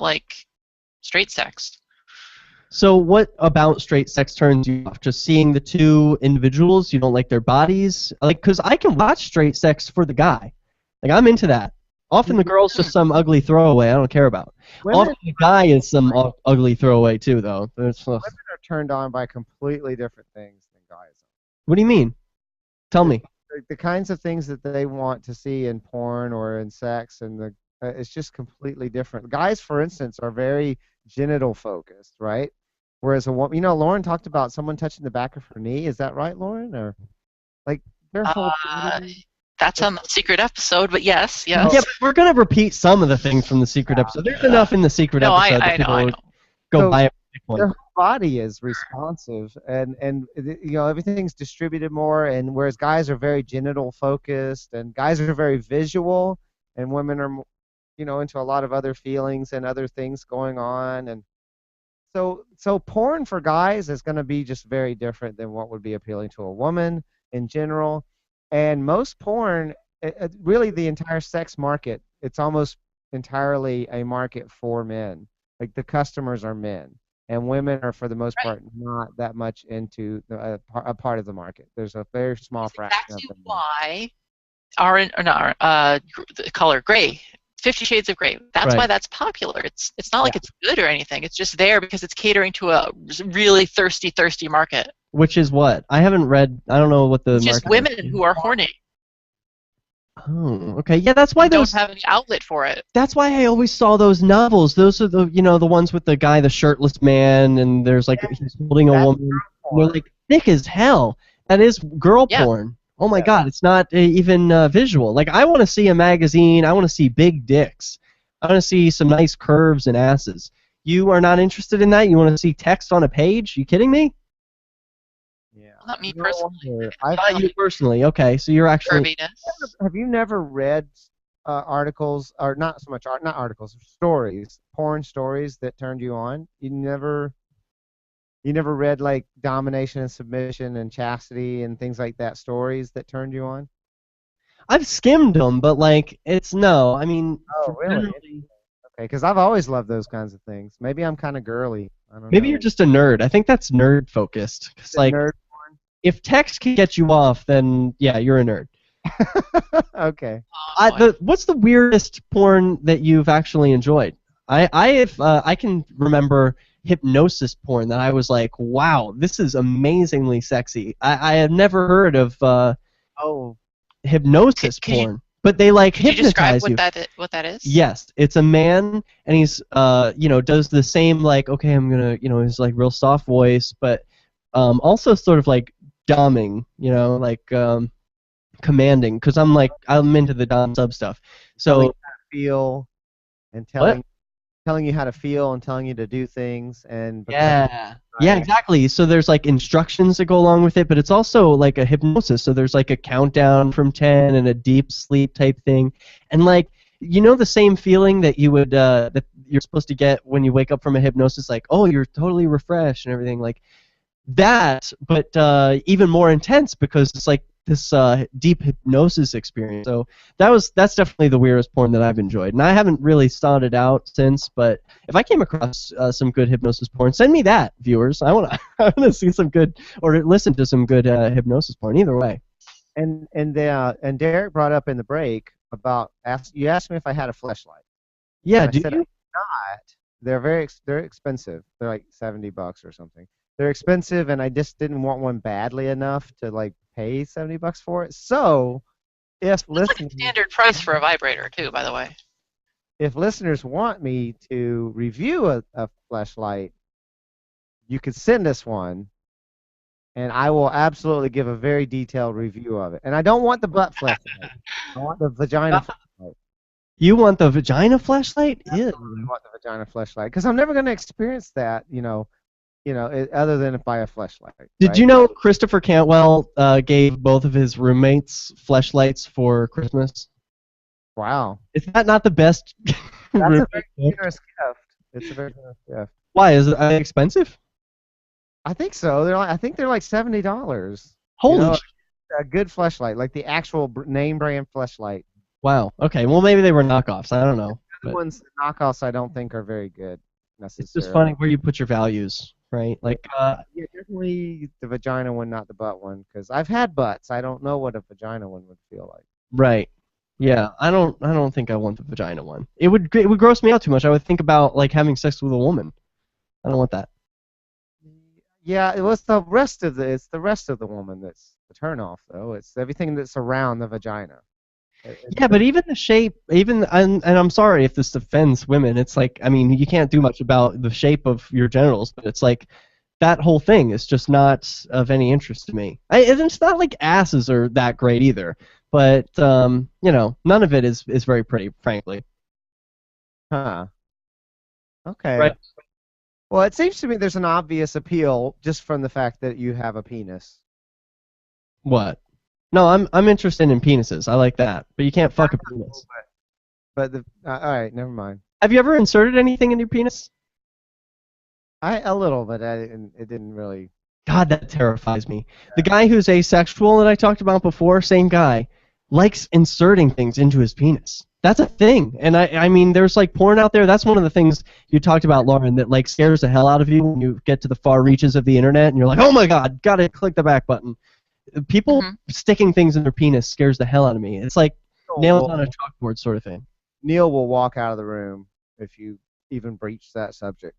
straight sex. So what about straight sex turns you off? Just seeing the 2 individuals? You don't like their bodies? Because I can watch straight sex for the guy. I'm into that. Often the girl's just some ugly throwaway I don't care about. Often the guy is some ugly throwaway too, though. Women are turned on by completely different things than guys are. What do you mean? Tell me. The kinds of things that they want to see in porn or in sex, and it's just completely different. Guys, for instance, are very genital focused, right? Whereas a woman, Lauren talked about someone touching the back of her knee. Is that right, Lauren? Or their whole that's on the secret episode, but yes. Yeah, but we're gonna repeat some of the things from the secret episode. There's enough in the secret episode that people go buy it. Their whole body is responsive, and everything's distributed more. And whereas guys are very genital focused, and guys are very visual, and women are, into a lot of other feelings and other things going on. And so porn for guys is going to be just very different than what would be appealing to a woman in general. And most porn, really the entire sex market, it's almost entirely a market for men. The customers are men. And women are, for the most part, not that much into a part of the market. There's a very small fraction of them. That's why the color gray, 50 Shades of Grey. That's why that's popular. It's not like it's good or anything. It's just there because it's catering to a really thirsty market. Which is what? I haven't read. I don't know what the market is. Just women who are horny. Oh, okay. Yeah, that's why don't have any outlet for it. That's why I always saw those novels. Those are the the ones with the guy, the shirtless man, and there's he's holding a woman. And they're thick as hell. That is girl porn. Oh my God, it's not even visual. I want to see a magazine. I want to see big dicks. I want to see some nice curves and asses. You are not interested in that? You want to see text on a page? You kidding me? Yeah. Not me personally. Not you personally. Okay, so you're actually. Have you never read articles, or not so much not articles, stories, porn stories that turned you on? You never read domination and submission and chastity and things like that, stories that turned you on? I've skimmed them, but it's no. I mean. Oh, really? Okay, because I've always loved those kinds of things. Maybe I'm kind of girly. I don't know. Maybe you're just a nerd. I think that's nerd focused. Nerd porn? if text can get you off, then yeah, you're a nerd. Okay. What's the weirdest porn that you've actually enjoyed? I can remember hypnosis porn that I was like, wow, this is amazingly sexy. I have never heard of hypnosis porn, but they like Could you describe hypnotize you. what that is? Yes, it's a man, and he's does the same, like, okay, I'm gonna, he's like real soft voice, but also sort of like doming, like commanding, because I'm into the dom sub stuff. Telling So you how to feel and telling you how to feel and telling you to do things and yeah, exactly. So there's like instructions that go along with it, but it's also like a hypnosis. So there's like a countdown from 10 and a deep sleep type thing, and like the same feeling that you would that you're supposed to get when you wake up from a hypnosis, like, oh, you're totally refreshed and everything, like that, but even more intense because it's like this deep hypnosis experience. So that's definitely the weirdest porn that I've enjoyed, and I haven't really sought it out since. But if I came across some good hypnosis porn, send me that, viewers. I want to see some good, or listen to some good hypnosis porn. Either way. And Derek brought up in the break about you asked me if I had a fleshlight. Yeah, and do I said, you? Not. They're expensive. They're like $70 or something. They're expensive, and I just didn't want one badly enough to like pay $70 for it. So, if That's like a standard price for a vibrator too, by the way. If listeners want me to review a fleshlight, you could send us one, and I will absolutely give a very detailed review of it. And I don't want the butt fleshlight. I want the vagina fleshlight. You want the vagina fleshlight? I want the vagina fleshlight because I'm never going to experience that, other than by a fleshlight. Did you know Christopher Cantwell gave both of his roommates fleshlights for Christmas? Wow. Is that not the best? That's a very generous gift. It's a very generous gift. Why? Are they expensive? I think so. I think they're like $70. Holy shit. A good fleshlight, like the actual name brand fleshlight. Wow. Okay. Well, maybe they were knockoffs. I don't know. The ones knockoffs I don't think are very good necessarily. It's just funny where you put your values, right? Like. Yeah, definitely the vagina one, not the butt one, because I've had butts. I don't know what a vagina one would feel like. Right. Yeah. I don't think I want the vagina one. It would gross me out too much. I would think about like having sex with a woman. I don't want that. Yeah, it's the rest of the woman that's the turnoff though. It's everything that's around the vagina. Yeah, but even the shape, and I'm sorry if this offends women, it's like, I mean, you can't do much about the shape of your genitals, but it's like, that whole thing is just not of any interest to me. It's not like asses are that great either, but, none of it is very pretty, frankly. Huh. Okay. Right. Well, it seems to me there's an obvious appeal just from the fact that you have a penis. What? No, I'm interested in penises. I like that, but you can't fuck a penis. But all right, never mind. Have you ever inserted anything in your penis? A little, but it didn't really. God, that terrifies me. The guy who's asexual that I talked about before, same guy, likes inserting things into his penis. That's a thing, and I mean, there's like porn out there. That's one of the things you talked about, Lauren, that like scares the hell out of you when you get to the far reaches of the internet, and you're like, oh my God, gotta click the back button. People sticking things in their penis scares the hell out of me. It's like nails on a chalkboard sort of thing. Neil will walk out of the room if you even breach that subject.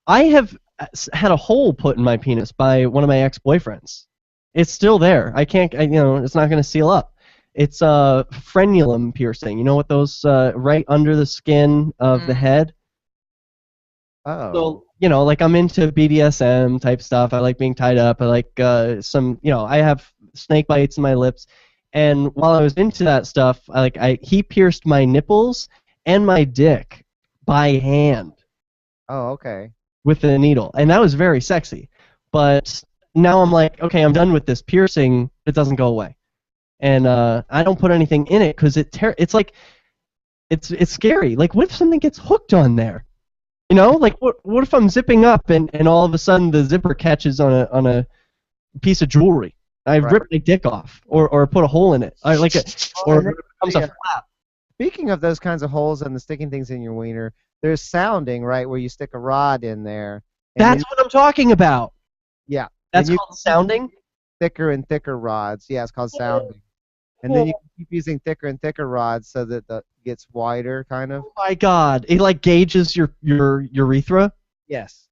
I have had a hole put in my penis by one of my ex-boyfriends. It's still there. I can't, it's not going to seal up. It's a frenulum piercing. You know what those right under the skin of the head? Oh. So, like I'm into BDSM type stuff. I like being tied up. I like I have snake bites in my lips. And while I was into that stuff, he pierced my nipples and my dick by hand. Oh, okay. With a needle. And that was very sexy. But now I'm like, okay, I'm done with this piercing. It doesn't go away. And I don't put anything in it because it's like, it's scary. Like, what if something gets hooked on there? Like what if I'm zipping up and all of a sudden the zipper catches on a piece of jewelry? I rip my dick off or put a hole in it. Or it becomes a flap. Speaking of those kinds of holes and the sticking things in your wiener, there's sounding, right, where you stick a rod in there. That's what I'm talking about. Yeah. That's called sounding? thicker and thicker rods. Yeah, it's called sounding. And then you can keep using thicker and thicker rods so that it gets wider, kind of. Oh my God! It like gauges your urethra. Yes.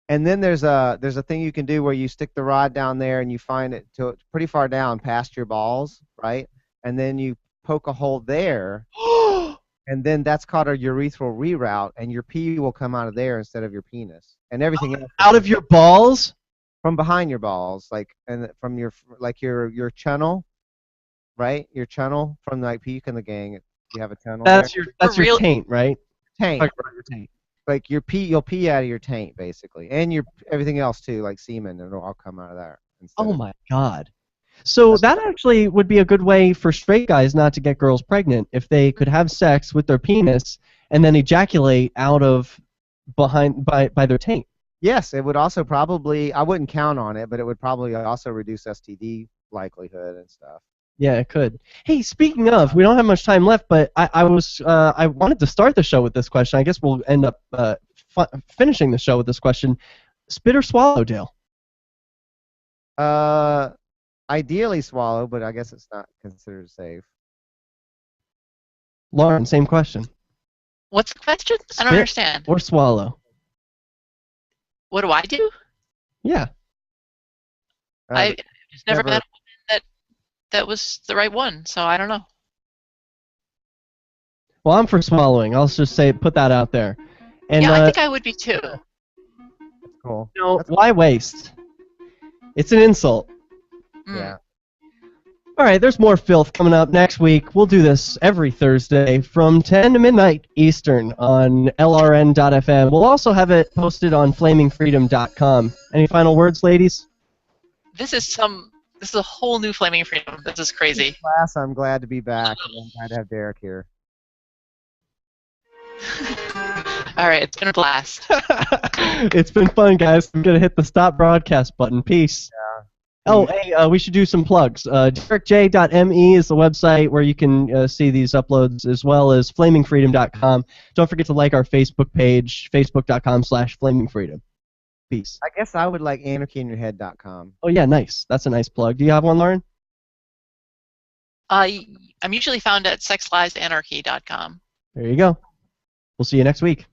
And then there's a thing you can do where you stick the rod down there and you find it to pretty far down past your balls, right? And then you poke a hole there, and then that's called a urethral reroute, and your pee will come out of there instead of your penis, and everything else Out of your balls? from behind your balls, and from your channel, right? Your channel from like Puke and the Gang. You have a channel. That's there. your taint, right? Taint. Talk about your taint. Like you'll pee out of your taint basically, and your everything else too, like semen, and it'll all come out of there. Oh my God! So that actually would be a good way for straight guys not to get girls pregnant if they could have sex with their penis and then ejaculate out of by their taint. Yes, it would also probably. I wouldn't count on it, but it would probably also reduce STD likelihood and stuff. Yeah, it could. Hey, speaking of, we don't have much time left, but I wanted to start the show with this question. I guess we'll end up finishing the show with this question. Spit or swallow, Dale? Ideally swallow, but I guess it's not considered safe. Lauren, same question. What's the question? I don't understand. Or swallow? What do I do? Yeah. I just never met a woman that was the right one, so I don't know. Well, I'm for swallowing. I'll just put that out there. And, yeah, I think I would be too. Cool. Why waste? It's an insult. Yeah. All right, there's more filth coming up next week. We'll do this every Thursday from 10 to midnight Eastern on LRN.FM. We'll also have it posted on flamingfreedom.com. Any final words, ladies? This is a whole new Flaming Freedom. This is crazy. Class, I'm glad to be back. I'm glad to have Derrick here. All right, it's been a blast. It's been fun, guys. I'm going to hit the stop broadcast button. Peace. Yeah. Oh, hey, we should do some plugs. DerrickJ.me is the website where you can see these uploads, as well as flamingfreedom.com. Don't forget to like our Facebook page, facebook.com/flamingfreedom. Peace. I guess I would like anarchyinyourhead.com. Oh, yeah, nice. That's a nice plug. Do you have one, Lauren? I'm usually found at sexliesanarchy.com. There you go. We'll see you next week.